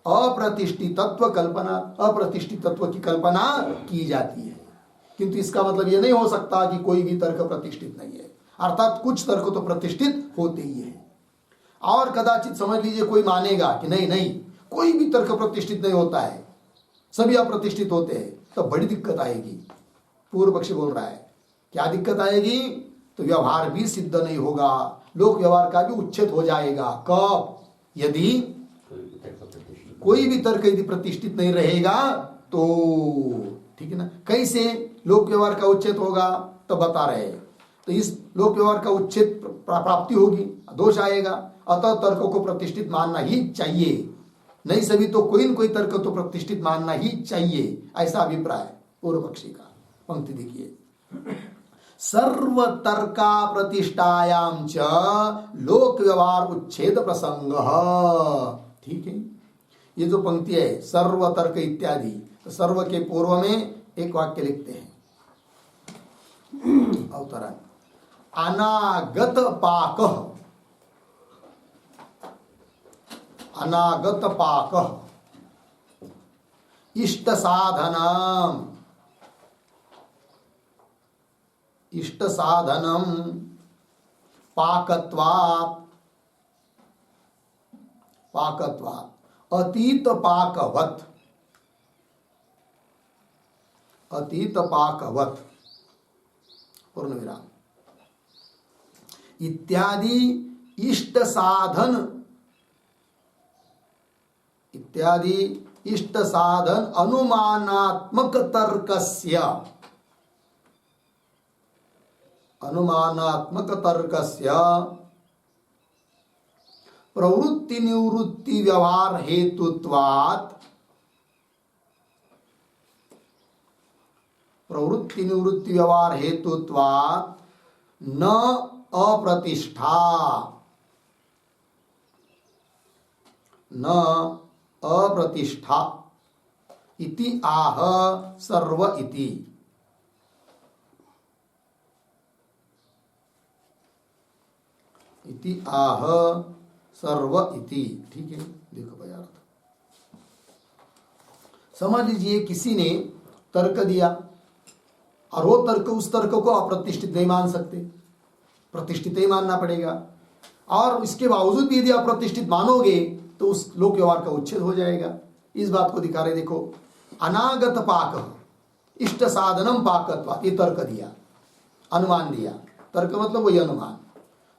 अप्रतिष्ठितत्व कल्पना, अप्रतिष्ठितत्व की कल्पना की जाती है। किंतु इसका मतलब यह नहीं हो सकता कि कोई भी तर्क प्रतिष्ठित नहीं है, अर्थात कुछ तर्क तो प्रतिष्ठित होते ही है। और कदाचित समझ लीजिए कोई मानेगा कि नहीं नहीं, कोई भी तर्क प्रतिष्ठित नहीं होता है, सभी अप्रतिष्ठित होते हैं, तो बड़ी दिक्कत आएगी। पूर्व पक्षी बोल रहा है, क्या दिक्कत आएगी? तो व्यवहार भी सिद्ध नहीं होगा, लोक व्यवहार का भी उच्छेद हो जाएगा। कब? यदि कोई भी तर्क यदि प्रतिष्ठित नहीं रहेगा तो। ठीक है ना। कैसे लोक व्यवहार का उच्छेद होगा तो बता रहे हैं। तो इस लोक व्यवहार का उच्छेद प्राप्ति होगी, दोष आएगा, अतः तर्कों को प्रतिष्ठित मानना ही चाहिए। नहीं सभी तो कोई न कोई तर्क तो प्रतिष्ठित मानना ही चाहिए, ऐसा अभिप्राय पूर्व पक्षी का। पंक्ति देखिए, सर्व तर्का प्रतिष्ठायाम च लोक व्यवहार उच्छेद प्रसंग। ठीक है, ये जो पंक्ति है सर्व तर्क इत्यादि, तो सर्व के पूर्व में एक वाक्य लिखते हैं, अवतरण, अनागत पाक, अनागत पाक इष्ट साधनम, इष्ट साधनम पाकत्वात्, पाकत्वात् अतीत पाकवत्, अतीत पाकवत् पूर्ण विराम इत्यादि इष्ट साधन, इत्यादि इष्ट साधन अनुमानात्मक तर्कस्य, अनुमानात्मक तर्कस्य प्रवृत्ति निवृत्ति व्यवहार हेतुत्वात्, प्रवृत्ति निवृत्ति व्यवहार हेतुत्वात् न अप्रतिष्ठा, न अप्रतिष्ठा इति आह सर्व इति। इति आह सर्व इति। ठीक है, देखो भाई अर्थ समझ लीजिए। किसी ने तर्क दिया और वो तर्क, उस तर्क को अप्रतिष्ठित नहीं मान सकते, प्रतिष्ठित ही मानना पड़ेगा। और इसके बावजूद भी यदि अप्रतिष्ठित मानोगे तो उस लोक व्यवहार का उच्छेद हो जाएगा। इस बात को दिखा रहे, देखो अनागत पाक इष्ट साधनम पाकत्वा, ये तर्क दिया, अनुमान दिया। तर्क मतलब वही अनुमान।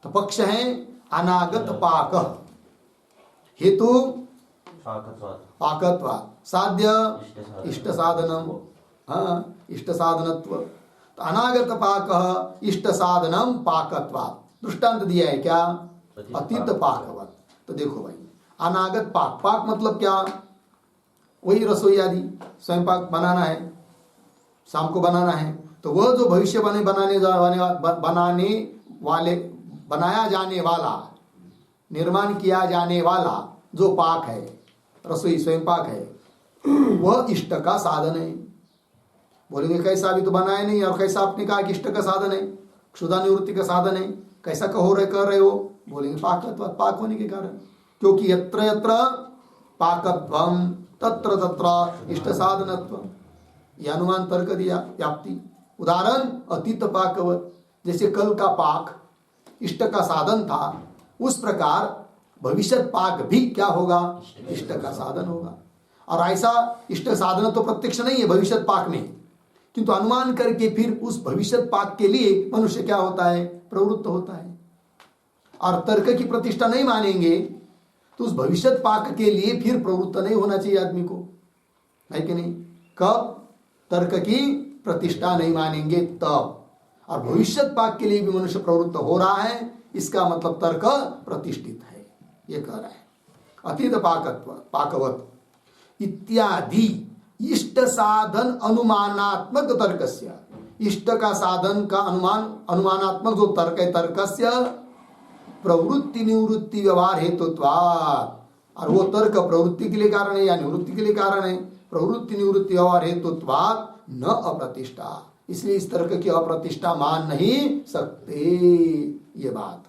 तो पक्ष है अनागत पाक, हेतु पाकत्वा, साध्य इष्ट साधनम, हाँ इष्ट साधनत्व। तो अनागत पाक इष्ट साधनम पाकत्वा, दृष्टांत दिया है क्या, अतीत पाकवत। तो देखो भाई अनागत पाक, पाक मतलब क्या, वही रसोई आदि स्वयं पाक बनाना है, शाम को बनाना है। तो वह जो भविष्य बनाया जाने वाला, निर्माण किया जाने वाला जो पाक है, रसोई स्वयं पाक है, वह इष्ट का साधन है। बोलेंगे कैसा, अभी तो बनाया नहीं, और कैसा आपने कहा कि इष्ट का साधन है, क्षुधा निवृत्ति का साधन है, कैसा कर रहे हो। बोलेंगे पाकत्व, पाक होने के कारण, क्योंकि यत्र यत्र पाकत्वम तत्र तत्र इष्ट साधनत्व। यह अनुमान तर्क दिया, व्याप्ति। उदाहरण अतीत पाकवत, जैसे कल का पाक इष्ट का साधन था, उस प्रकार भविष्य पाक भी क्या होगा, इष्ट का साधन होगा। और ऐसा इष्ट साधन तो प्रत्यक्ष नहीं है भविष्य पाक में, किंतु अनुमान करके फिर उस भविष्य पाक के लिए मनुष्य क्या होता है, प्रवृत्त होता है। और तर्क की प्रतिष्ठा नहीं मानेंगे तो उस भविष्य पाक के लिए फिर प्रवृत्त नहीं होना चाहिए आदमी को, है कि नहीं। कब तर्क की प्रतिष्ठा नहीं मानेंगे तब। और भविष्य पाक के लिए भी मनुष्य प्रवृत्त हो रहा है, इसका मतलब तर्क प्रतिष्ठित है, ये कह रहा है। अतीत पाकवत इत्यादि इष्ट साधन अनुमानात्मक तर्कस्य, इष्ट का साधन का अनुमानात्मक जो तर्क है, तर्कस्य प्रवृत्ति निवृत्ति व्यवहार हेतुत्वात्। और वो तर्क प्रवृत्ति के लिए कारण है या निवृत्ति के लिए कारण है, प्रवृत्ति निवृत्ति व्यवहार हेतुत्वात् न अप्रतिष्ठा, इसलिए इस तर्क की अप्रतिष्ठा मान नहीं सकते। ये बात,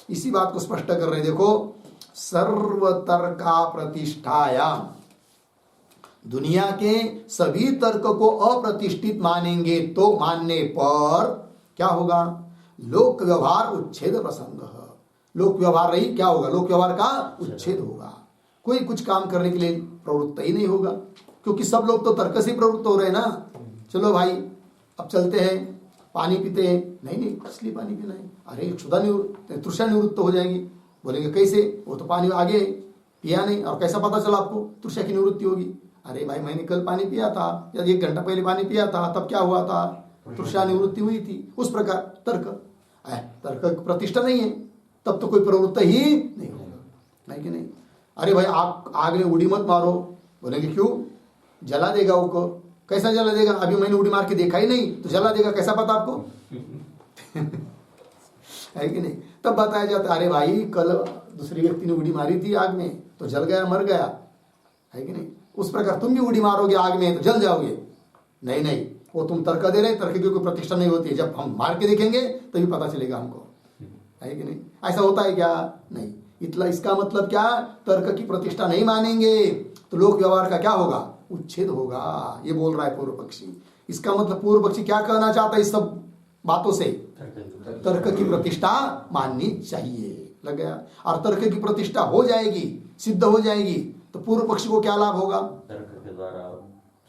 इसी बात को स्पष्ट कर रहे, देखो सर्व तर्का प्रतिष्ठायाम, दुनिया के सभी तर्क को अप्रतिष्ठित मानेंगे तो मानने पर क्या होगा, लोक व्यवहार उच्छेद प्रसंग। लोक व्यवहार रही क्या होगा, लोक व्यवहार का उच्छेद होगा। कोई कुछ काम करने के लिए प्रवृत्त ही नहीं होगा, क्योंकि सब लोग तो तर्क से प्रवृत्त हो रहे हैं ना। चलो भाई अब चलते हैं, पानी पीते हैं, नहीं इसलिए पानी पीना है, अरे तृष्णा निवृत्त हो जाएगी। बोलेंगे कैसे, वो तो पानी आगे पिया नहीं, और कैसा पता चला आपको तृष्णा की निवृत्ति होगी। अरे भाई मैंने कल पानी पिया था, या 1 घंटा पहले पानी पिया था, तब क्या हुआ था, तृष्णा निवृत्ति हुई थी। उस प्रकार तर्क प्रतिष्ठा नहीं है, तब तो कोई प्रवृत्ति ही नहीं होगा, नहीं कि नहीं। अरे भाई आग में उड़ी मत मारो, बोलेंगे क्यों, जला देगा वो। कैसा जला देगा, अभी मैंने उड़ी मार के देखा ही नहीं, तो जला देगा, कैसा पता आपको है कि नहीं। तब बताया जाता अरे भाई कल दूसरी व्यक्ति ने उड़ी मारी थी आग में, तो जल गया, मर गया, है कि नहीं। उस प्रकार तुम भी उड़ी मारोगे आग में तो जल जाओगे, नहीं, वो तुम तर्क दे रहे, तर्क की कोई प्रतिष्ठा नहीं होती है। जब हम मार के देखेंगे तभी पता चलेगा हमको, है कि नहीं। ऐसा होता है क्या, नहीं। इसका मतलब क्या, तर्क की प्रतिष्ठा नहीं मानेंगे तो लोक व्यवहार का क्या होगा, उच्छेद होगा, ये बोल रहा है पूर्व पक्षी। इसका मतलब पूर्व पक्षी क्या कहना चाहता है इस सब बातों से, तर्क की प्रतिष्ठा माननी चाहिए, लग गया। और तर्क की प्रतिष्ठा हो जाएगी, सिद्ध हो जाएगी, तो पूर्व पक्षी को क्या लाभ होगा, तर्क के द्वारा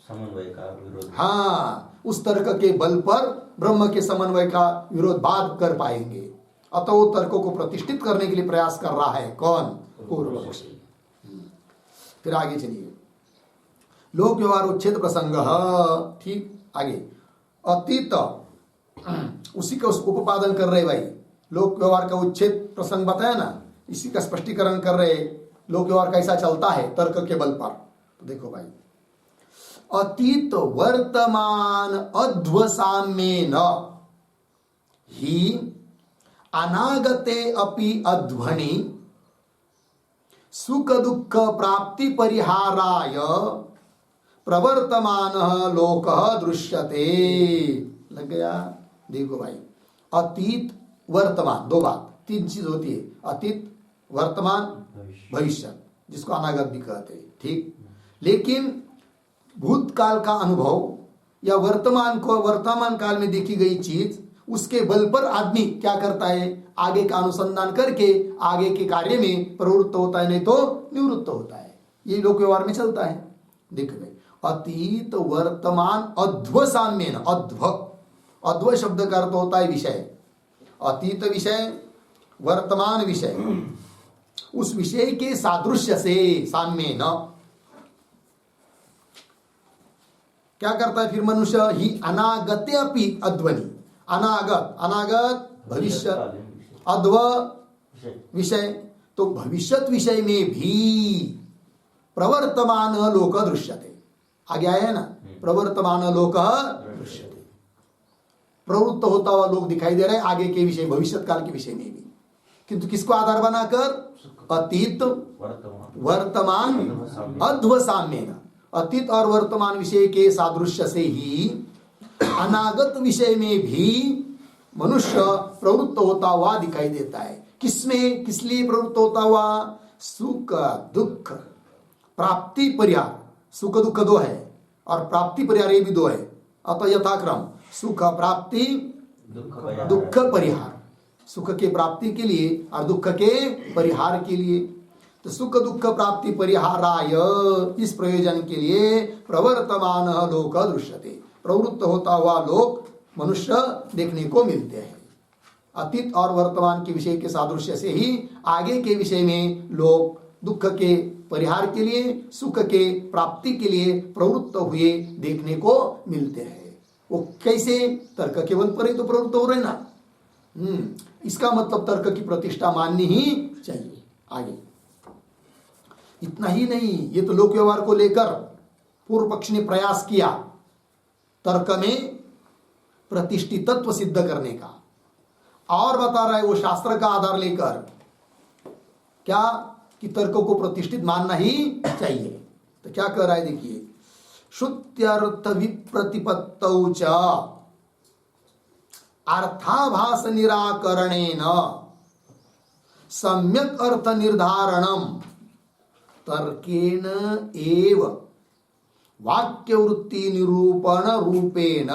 समन्वय का विरोध, हाँ उस तर्क के बल पर ब्रह्म के समन्वय का विरोध बाद कर पाएंगे। अतः वो तर्कों को प्रतिष्ठित करने के लिए प्रयास कर रहा है कौन, पूर्व पक्षी। फिर आगे चलिए, लोक व्यवहार उच्छेद प्रसंग, ठीक आगे अतीत, उसी का उपादन कर रहे भाई। लोक व्यवहार का उच्छेद प्रसंग बताया ना, इसी का स्पष्टीकरण कर रहे। लोक व्यवहार कैसा चलता है तर्क के बल पर, तो देखो भाई अतीत वर्तमान अध्वसाम्येन ही अनागते अपि अध्वनि सुख दुख प्राप्ति परिहाराय प्रवर्तमान लोक दृश्यते, लग गया। देखो भाई अतीत वर्तमान दो बात, तीन चीज होती है, अतीत, वर्तमान, भविष्य, जिसको अनागत भी कहते हैं। ठीक, लेकिन भूतकाल का अनुभव या वर्तमान काल में देखी गई चीज, उसके बल पर आदमी क्या करता है, आगे का अनुसंधान करके आगे के कार्य में प्रवृत्त होता है, नहीं तो निवृत्त होता है। ये लोक व्यवहार में चलता है। देख भाई, अतीत वर्तमान अध्व साम्येन, अध्व शब्द का अर्थ होता है विषय, अतीत विषय, वर्तमान विषय, उस विषय के सादृश्य से, साम्येन क्या करता है फिर मनुष्य, ही अनागते अपि अध्वनि, अनागत भविष्य, अध्व विषय, तो भविष्यत विषय में भी प्रवर्तमान लोक दृश्यते, आगे आया है ना, प्रवर्तमान लोक दृश्यते, प्रवृत्त होता हुआ लोक दिखाई दे रहा है आगे के विषय, भविष्यत काल के विषय में भी, किंतु किसको आधार बनाकर, अतीत वर्तमान अध्व साम्येन, अतीत और वर्तमान विषय के सादृश्य से ही अनागत विषय में भी मनुष्य प्रवृत्त होता हुआ दिखाई देता है। किसमें, किस लिए प्रवृत्त होता हुआ, सुख दुख प्राप्ति परिहार, सुख दुख दो है और प्राप्ति परिहार ये भी दो है, अतः यथाक्रम सुख प्राप्ति दुख परिहार, सुख के प्राप्ति के लिए और दुख के परिहार के लिए। तो सुख दुख प्राप्ति परिहाराय, इस प्रयोजन के लिए प्रवर्तमान लोक दृश्यते, प्रवृत्त होता हुआ लोक मनुष्य देखने को मिलते हैं। अतीत और वर्तमान के विषय के सादृश्य से ही आगे के विषय में लोग दुख के परिहार के लिए, सुख के प्राप्ति के लिए प्रवृत्त हुए देखने को मिलते हैं। वो कैसे, तर्क के बल पर ही तो प्रवृत्त हो रहे ना। इसका मतलब तर्क की प्रतिष्ठा माननी ही चाहिए। आगे इतना ही नहीं, ये तो लोक व्यवहार को लेकर पूर्व पक्ष ने प्रयास किया तर्क में प्रतिष्ठितत्व सिद्ध करने का, और बता रहा है वो शास्त्र का आधार लेकर क्या, कि तर्क को प्रतिष्ठित मानना ही चाहिए। तो क्या कह रहा है देखिए, श्रुत्यर्थ विप्रतिपत्तौ च अर्थाभास निराकरणेन सम्यक अर्थ निर्धारणम तर्केण एव वाक्यवृत्ति निरूपण रूपेण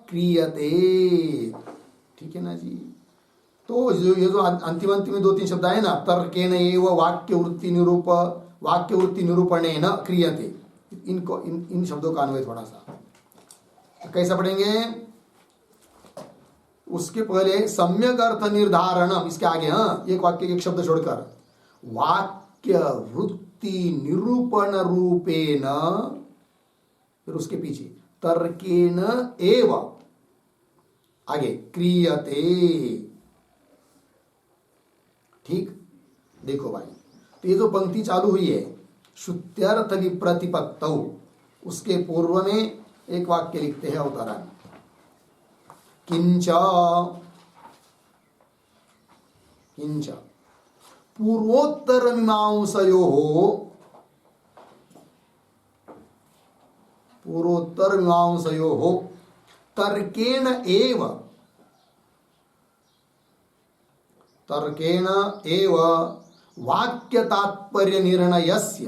क्रियते। ठीक है ना जी। तो ये जो अंतिम में दो तीन शब्द है ना, तर्केण एव वाक्यवृत्ति निरूपणेन क्रियते, इनको इन शब्दों का अन्वय थोड़ा सा तो कैसा पढ़ेंगे, उसके पहले सम्यक अर्थ निर्धारणम, इसके आगे एक वाक्य एक शब्द छोड़कर वाक्य वृत्ति निरूपण रूपेण, फिर उसके पीछे तर्केण एव, आगे क्रियते। ठीक, देखो भाई, तो ये जो पंक्ति चालू हुई है श्रुत्यर्थ विप्रतिपत्तौ, उसके पूर्व में एक वाक्य लिखते हैं अवतरण, किंच पूर्वोत्तर मीमांसयोः तर्केण एव वाक्य तात्पर्य निर्णयस्य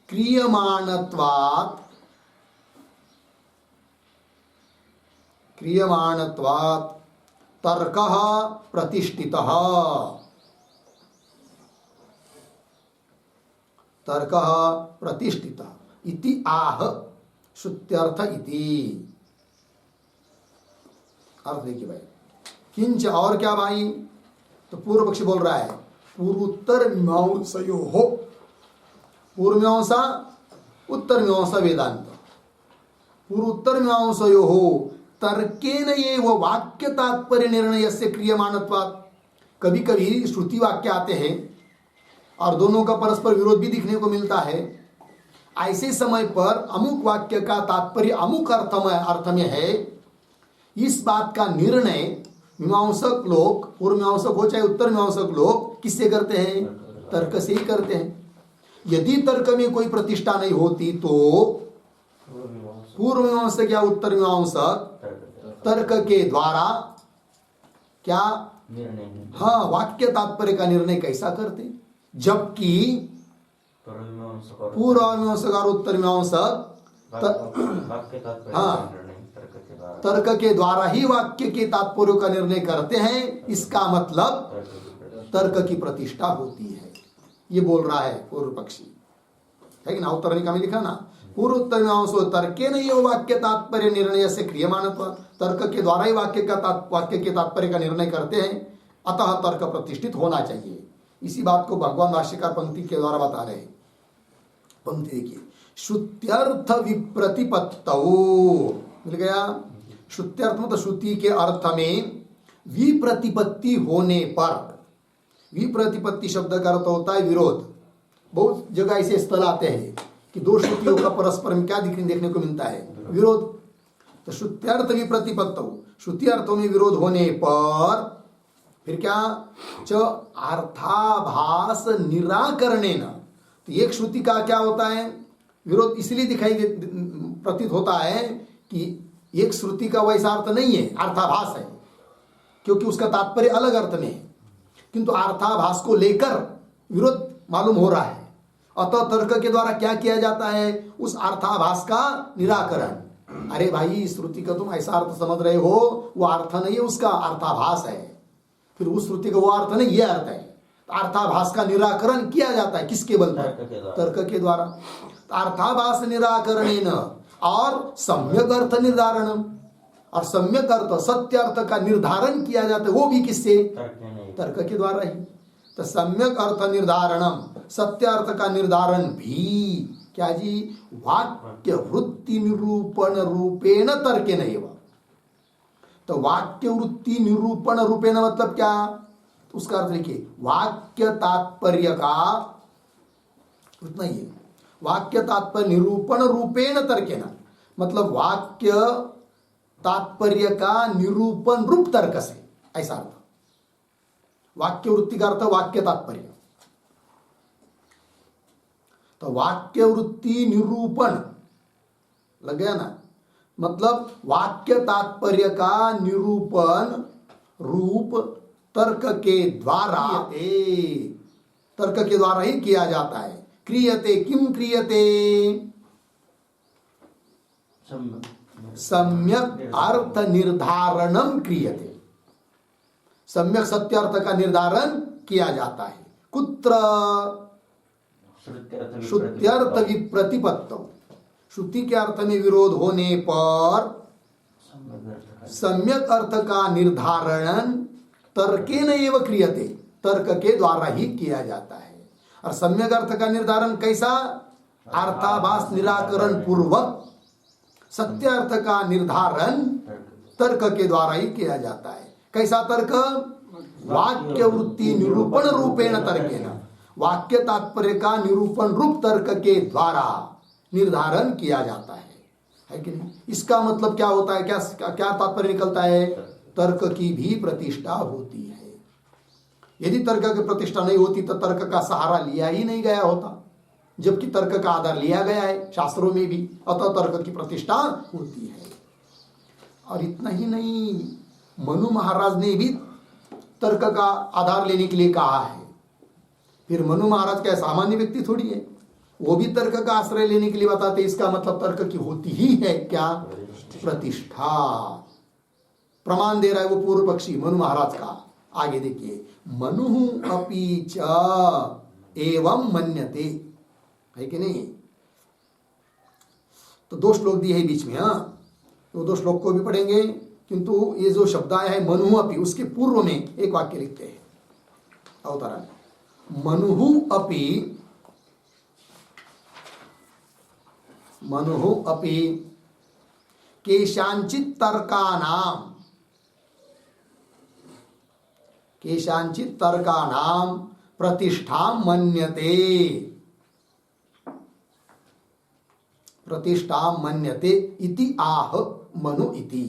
क्रियमाणत्वात् तर्कः प्रतिष्ठितः, इति आह श्रुत्यर्थ इति। अर्थ देखिए भाई, किंच और क्या भाई, तो पूर्व पक्षी बोल रहा है पूर्वोत्तर मीमांसयोः, पूर्व मीमांसा उत्तर मीमांसा वेदांत, पूर्वोत्तर मीमांसयोः तर्केण एव वाक्य तात्पर्य निर्णयस्य क्रियमाणत्वात्। कभी कभी श्रुति वाक्य आते हैं और दोनों का परस्पर विरोध भी दिखने को मिलता है। ऐसे समय पर अमुक वाक्य का तात्पर्य अमुक अर्थ में है, इस बात का निर्णय मीमांसक लोग, पूर्व मीमांसक हो चाहे उत्तर मीमांसक लोग, किससे करते हैं, तर्क से ही करते हैं। यदि तर्क में कोई प्रतिष्ठा नहीं होती तो पूर्व मीमांसक या उत्तर मीमांसक तर्क के द्वारा क्या निर्णय हाँ वाक्य तात्पर्य का निर्णय कैसा करते, जबकि पूर्वमीमांसक और पूर्वमीमांसक और उत्तरमीमांसक वाक्य तात्पर्य हाँ। का निर्णय तर्क के द्वारा तर्क के द्वारा ही वाक्य के तात्पर्य का निर्णय करते हैं। इसका मतलब तर्क की प्रतिष्ठा। तर्क की प्रतिष्ठा होती है, ये बोल रहा है पूर्व पक्षी, है कि ना। उत्तरनिका में लिखा ना, पूर्व उत्तरमीमांसो तर्केन एव वाक्य तात्पर्य निर्णय से क्रियमाणत्व, तर्क के द्वारा ही वाक्य के तात्पर्य का निर्णय करते हैं, अतः तर्क प्रतिष्ठित होना चाहिए। इसी बात को भगवान भाष्यकार पंक्ति के द्वारा बता रहे हैं। पंक्ति देखिए, श्रुत्यर्थ विप्रतिपत्तौ, मिल गया। श्रुत्यर्थ मतलब श्रुति के अर्थ में विप्रतिपत्ति होने पर, विप्रतिपत्ति शब्द का अर्थ होता है विरोध। बहुत जगह ऐसे स्थल आते हैं कि दो श्रुतियों का परस्पर में क्या देखने को मिलता है, विरोध। तो श्रुत्यर्थ विप्रतिपत्तौ, श्रुति अर्थों में विरोध होने पर फिर क्या, च अर्थाभास निराकरणेन, तो एक श्रुति का क्या होता है विरोध, इसलिए दिखाई प्रतीत होता है कि एक श्रुति का वैसा अर्थ नहीं है, अर्थाभास है, क्योंकि उसका तात्पर्य अलग अर्थ में है, किंतु अर्थाभास को लेकर विरोध मालूम हो रहा है। अतः तर्क के द्वारा क्या किया जाता है, उस अर्थाभास का निराकरण। अरे भाई, इस श्रुति का तुम ऐसा अर्थ समझ रहे हो, वो अर्थ नहीं है, उसका अर्थाभास है। फिर उस श्रुति का वो अर्थ नहीं, ये अर्थ है। अर्थाभास का निराकरण किया जाता है किसके बल पर, तर्क के द्वारा। अर्थाभास निराकरणेन और सम्यक अर्थ निर्धारण, और सम्यक अर्थ सत्य अर्थ का निर्धारण किया जाता है, वो भी किससे, तर्क के द्वारा ही। तो सम्यक अर्थ निर्धारणम, सत्य अर्थ का निर्धारण भी क्या जी, वाक्य वृत्ति निरूपण रूपेण तर्केण एव। तो वाक्य वृत्ति निरूपण रूपेण मतलब क्या, उसका अर्थ लिखिए, वाक्य तात्पर्य का, उतना ही है, वाक्य तात्पर्य निरूपण रूपेण तर्केण, मतलब वाक्य तात्पर्य का निरूपण रूप तर्क से, ऐसा अर्थ। वाक्य वृत्ति का अर्थ वाक्य तात्पर्य, तो वाक्य वृत्ति निरूपण लग गया ना, मतलब वाक्य तात्पर्य का निरूपण रूप तर्क के द्वारा, तर्क के द्वारा ही किया जाता है। क्रियते, किम क्रियते, सम्यक अर्थ निर्धारणम क्रियते, सम्यक सत्य अर्थ का निर्धारण किया जाता है। कुत्र, श्रुत्यर्थ विप्रतिपत्तौ, श्रुति के अर्थ में विरोध होने पर सम्यक अर्थ का निर्धारण तर्केन एव क्रियते, तर्क के द्वारा ही किया जाता है। और सम्यक अर्थ का निर्धारण कैसा, अर्थाभास निराकरण पूर्वक सत्य अर्थ का निर्धारण तर्क के द्वारा ही किया जाता है। कैसा तर्क, वाक्य वृत्ति निरूपण रूपेण तर्केन, वाक्य तात्पर्य का निरूपण रूप तर्क के द्वारा निर्धारण किया जाता है कि नहीं। इसका मतलब क्या होता है, क्या क्या तात्पर्य निकलता है, तर्क की भी प्रतिष्ठा होती है। यदि तर्क की प्रतिष्ठा नहीं होती तो तर्क का सहारा लिया ही नहीं गया होता, जबकि तर्क का आधार लिया गया है शास्त्रों में भी, अतः तर्क की प्रतिष्ठा होती है। और इतना ही नहीं, मनु महाराज ने भी तर्क का आधार लेने के लिए कहा है। फिर मनु महाराज क्या सामान्य व्यक्ति थोड़ी है, वो भी तर्क का आश्रय लेने के लिए बताते। इसका मतलब तर्क की होती ही है क्या, प्रतिष्ठा। प्रमाण दे रहा है वो पूर्व पक्षी मनु महाराज का। आगे देखिए, मनु अपि च एवं मन्यते, है कि नहीं। तो दो श्लोक दिए है बीच में, हाँ, तो दो श्लोक को भी पढ़ेंगे, किंतु ये जो शब्द आया है मनु अपि, उसके पूर्व में एक वाक्य लिखते हैं अवतरण, मनु अपि, मनु अपि केषांचित् तर्कानां, केषांचित् तर्कानां प्रतिष्ठां मन्यते, प्रतिष्ठां मन्यते इति आह मनु इति।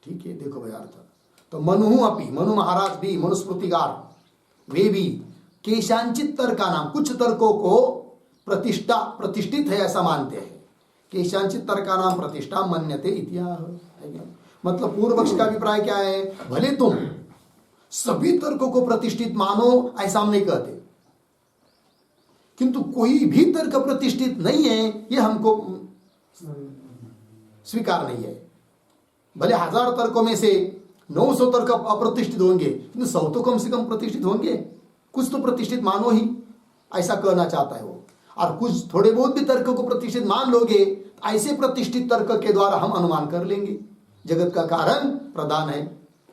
ठीक है, देखो भाई अर्थ। तो मनु अपि, मनु महाराज भी, मनुस्मृतिकार वे भी, केशांचित तर्क का नाम, कुछ तर्कों को प्रतिष्ठा, प्रतिष्ठित है ऐसा मानते हैं। केशांचित तर्कानां प्रतिष्ठा मन्यते इत्याह। मतलब पूर्व पक्ष का अभिप्राय क्या है, भले तुम सभी तर्कों को प्रतिष्ठित मानो, ऐसा हम नहीं कहते, किंतु कोई भी तर्क प्रतिष्ठित नहीं है ये हमको स्वीकार नहीं है। भले 1000 तर्कों में से 900 तर्क अप्रतिष्ठित होंगे, किंतु 100 तो कम से कम प्रतिष्ठित होंगे, कुछ तो प्रतिष्ठित मानो ही, ऐसा कहना चाहता है वो। और कुछ थोड़े बहुत भी तर्क को प्रतिष्ठित मान लोगे, ऐसे प्रतिष्ठित तर्क के द्वारा हम अनुमान कर लेंगे जगत का कारण प्रधान है,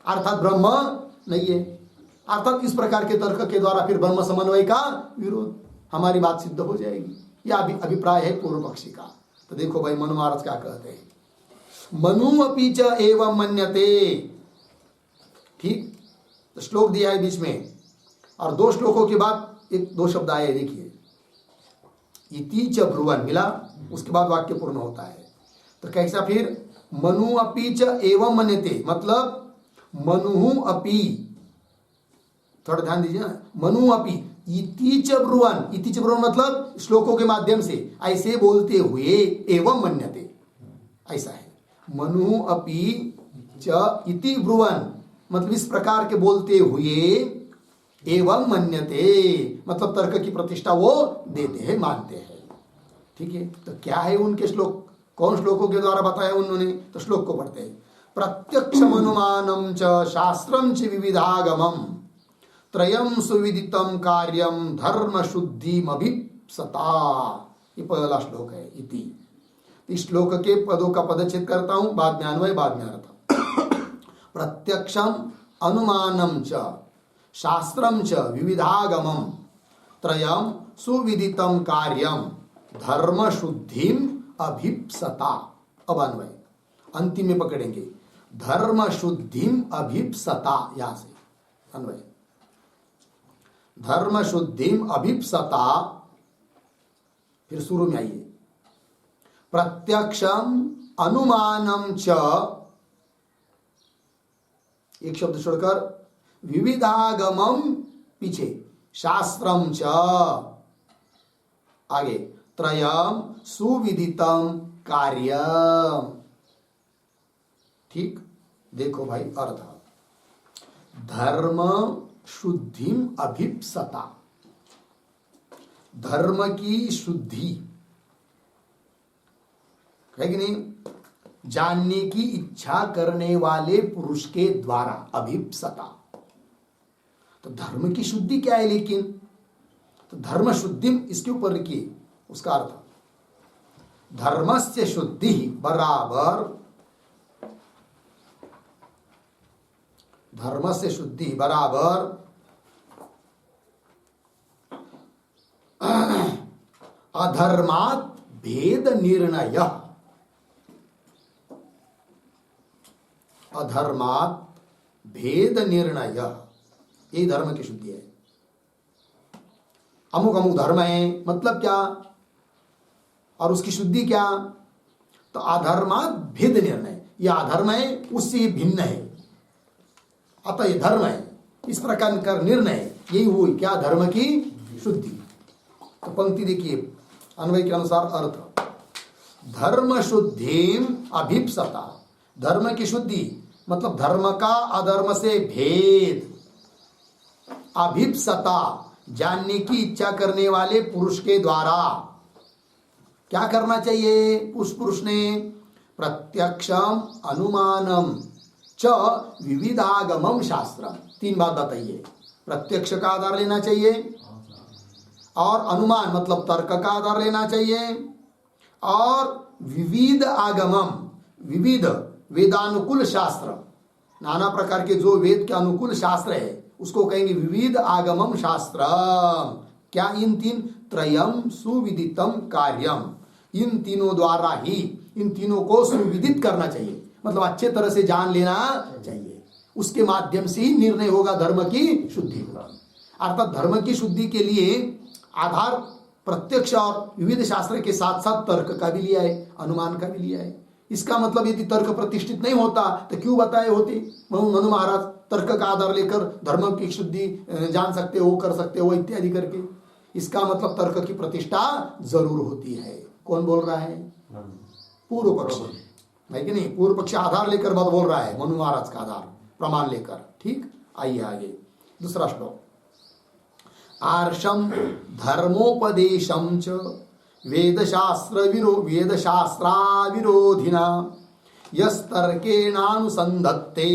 अर्थात ब्रह्म नहीं है। अर्थात इस प्रकार के तर्क के द्वारा फिर ब्रह्म समन्वय का विरोध, हमारी बात सिद्ध हो जाएगी। यह अभिप्राय है पूर्व पक्षी का। तो देखो भाई मनु महाराज क्या कहते हैं, मनु अपि च एवं मन्यते। ठीक, तो श्लोक दिया है बीच में, और 2 श्लोकों के बाद एक 2 शब्द आए, देखिए इति च ब्रुवन् मिला, उसके बाद वाक्य पूर्ण होता है। तो कैसा फिर, मनु अपि च एवं मन्यते, मतलब मनु अपि, थोड़ा ध्यान दीजिए ना, मनु अपि इति च ब्रुवन्, इति च ब्रुवन् मतलब श्लोकों के माध्यम से ऐसे बोलते हुए एवं मन्यते, ऐसा है। मनु अपि च इति ब्रुवन् मतलब इस प्रकार के बोलते हुए, एवं मन्यते मतलब तर्क की प्रतिष्ठा वो देते हैं, मानते हैं। ठीक है, तो क्या है उनके श्लोक, कौन श्लोकों के द्वारा बताया उन्होंने, तो श्लोक को पढ़ते हैं। प्रत्यक्षम अनुमानम च शास्त्रम च विविधागमम त्रयम सुविदितम कार्यम धर्म शुद्धिम अभिप्सता। ये पहला श्लोक है इति। इस श्लोक के पदों का पदच्छेद करता हूं, बाद में अन्वय बाद में अर्थ। प्रत्यक्षम अनुमानम च शास्त्रम च विविधागमम त्रयम सुविदितम कार्यम धर्म शुद्धिम अभिप्सता। अब अन्वय अंतिम में पकड़ेंगे, धर्म शुद्धिम अभिप्सता, यहां से अन्वय, धर्म शुद्धिम अभिप्सता। फिर शुरू में आइए, प्रत्यक्षम अनुमानम च, एक शब्द छोड़कर, विविधागमम पीछे, शास्त्रम च आगे, त्रयम सुविदितम कार्यम। ठीक, देखो भाई अर्थ, धर्म शुद्धिम अभिप्सता, धर्म की शुद्धि है कि नहीं, जानने की इच्छा करने वाले पुरुष के द्वारा, अभिप्सता। तो धर्म की शुद्धि क्या है, लेकिन तो धर्म शुद्धि इसके ऊपर लिखिए, उसका अर्थ धर्मस्य शुद्धि बराबर, धर्मस्य शुद्धि बराबर अधर्मात् भेद निर्णय, अधर्मात् भेद निर्णय, ये धर्म की शुद्धि है। अमुक अमुक धर्म है मतलब क्या, और उसकी शुद्धि क्या, तो अधर्मात् भेद निर्णय, यह अधर्म है उससे भिन्न है, अतः ये धर्म है, इस प्रकार का निर्णय, यही हुई क्या, धर्म की शुद्धि। तो पंक्ति देखिए, अन्वय के अनुसार अर्थ, धर्म शुद्धिम अभिप्सता, धर्म की शुद्धि मतलब धर्म का अधर्म से भेद, अभिप्सता जानने की इच्छा करने वाले पुरुष के द्वारा क्या करना चाहिए, उस पुरुष ने, प्रत्यक्षम अनुमानम च विविधागमम शास्त्रम, 3 बात बताइए, प्रत्यक्ष का आधार लेना चाहिए, और अनुमान मतलब तर्क का आधार लेना चाहिए, और विविध आगमम, विविध वेदानुकूल शास्त्र, नाना प्रकार के जो वेद के अनुकूल शास्त्र है उसको कहेंगे विविध आगमम शास्त्रम। क्या, इन 3, त्रयम सुविदितम कार्यम, इन तीनों द्वारा ही इन तीनों को सुविदित करना चाहिए, मतलब अच्छे तरह से जान लेना चाहिए, उसके माध्यम से ही निर्णय होगा धर्म की शुद्धि होगा। अर्थात धर्म की शुद्धि के लिए आधार प्रत्यक्ष और विविध शास्त्र के साथ साथ तर्क का भी लिया है, अनुमान का भी लिया है। इसका मतलब यदि तर्क प्रतिष्ठित नहीं होता तो क्यों बताए होते मनु महाराज, तर्क का आधार लेकर धर्म की शुद्धि जान सकते हो, कर सकते हो इत्यादि करके। इसका मतलब तर्क की प्रतिष्ठा जरूर होती है। कौन बोल रहा है? पूर्व पक्षी है कि नहीं? पूर्व पक्षी आधार लेकर बात बोल रहा है, मनु महाराज का आधार प्रमाण लेकर। ठीक, आइए आगे दूसरा श्लोक। आर्षम धर्मोपदेशम च वेदशास्त्राविरोधिना यस्तर्केणानुसन्धत्ते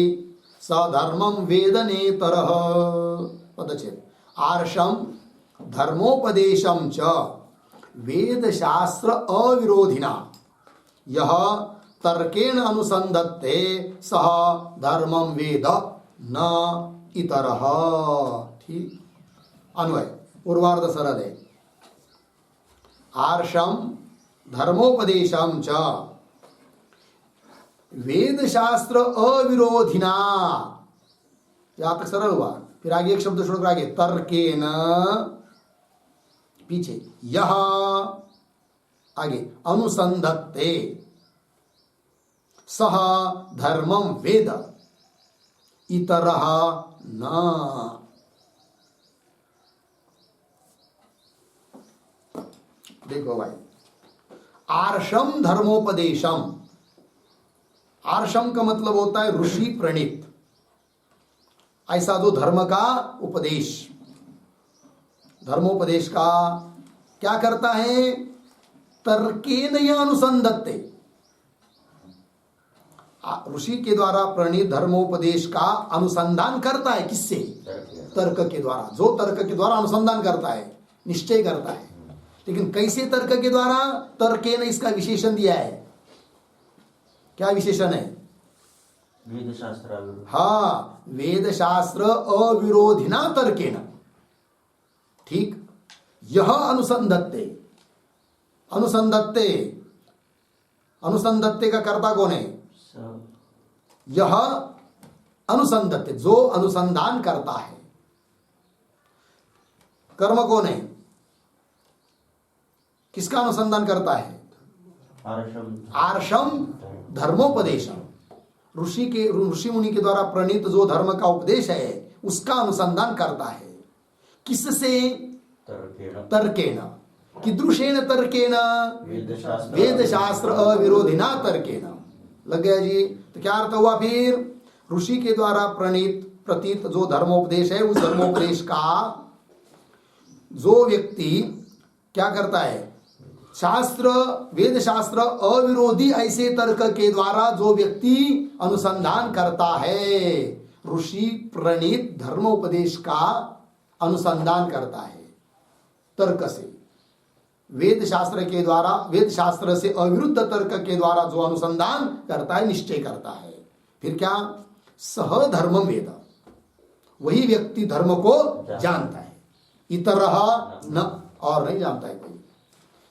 स धर्मं वेदनेतरः। पदच्छेद। आर्षम धर्मोपदेशम च वेदशास्त्र अविरोधिना यह तर्केण अनुसन्धत्ते सह धर्मं वेद न इतरः। ठीक, अन्वय पूर्वार्ध सरल है। आर्षम धर्मोपदेशम च वेदशास्त्र अविरोधिना, यहां तक सरल हुआ। फिर आगे एक शब्द छोड़कर आगे तर्केन, पीछे यह, आगे अनुसंधत्ते सह धर्मं वेद इतरः न। देखो भाई, आर्षम धर्मोपदेशम, आर्षम का मतलब होता है ऋषि प्रणीत, ऐसा जो धर्म का उपदेश, धर्मोपदेश का क्या करता है? तर्केन या अनुसंधत्ते, ऋषि के द्वारा प्रणीत धर्मोपदेश का अनुसंधान करता है। किससे? तर्क के द्वारा। जो तर्क के द्वारा अनुसंधान करता है, निश्चय करता है। लेकिन कैसे तर्क के द्वारा? तर्केन इसका विशेषण दिया है। क्या विशेषण है? वेद शास्त्र। हाँ, वेद शास्त्र अविरोधिना तर्केन। ठीक, यह अनुसंधत्ते, अनुसंधत्ते, अनुसंधत्ते का कर्ता कौन है? यह अनुसंधत्ते, जो अनुसंधान करता है। कर्म कौन है? किसका अनुसंधान करता है? आर्षम धर्मोपदेशम, ऋषि मुनि के द्वारा प्रणीत जो धर्म का उपदेश है उसका अनुसंधान करता है। किससे? तर्केण। कीदृशेन तर्केण? वेद शास्त्र अविरोधिना तर्केण। लग गया जी? तो क्या अर्थ हुआ फिर? ऋषि के द्वारा प्रणीत प्रतीत जो धर्मोपदेश है, उस धर्मोपदेश का जो व्यक्ति क्या करता है? शास्त्र, वेद शास्त्र अविरोधी ऐसे तर्क के द्वारा जो व्यक्ति अनुसंधान करता है, ऋषि प्रणीत धर्मोपदेश का अनुसंधान करता है तर्क से, वेद शास्त्र के द्वारा, वेद शास्त्र से अविरुद्ध तर्क के द्वारा जो अनुसंधान करता है, निश्चय करता है, फिर क्या? सह धर्म वेद, वही व्यक्ति धर्म को जानता है। इतरह न, और नहीं जानता है कोई।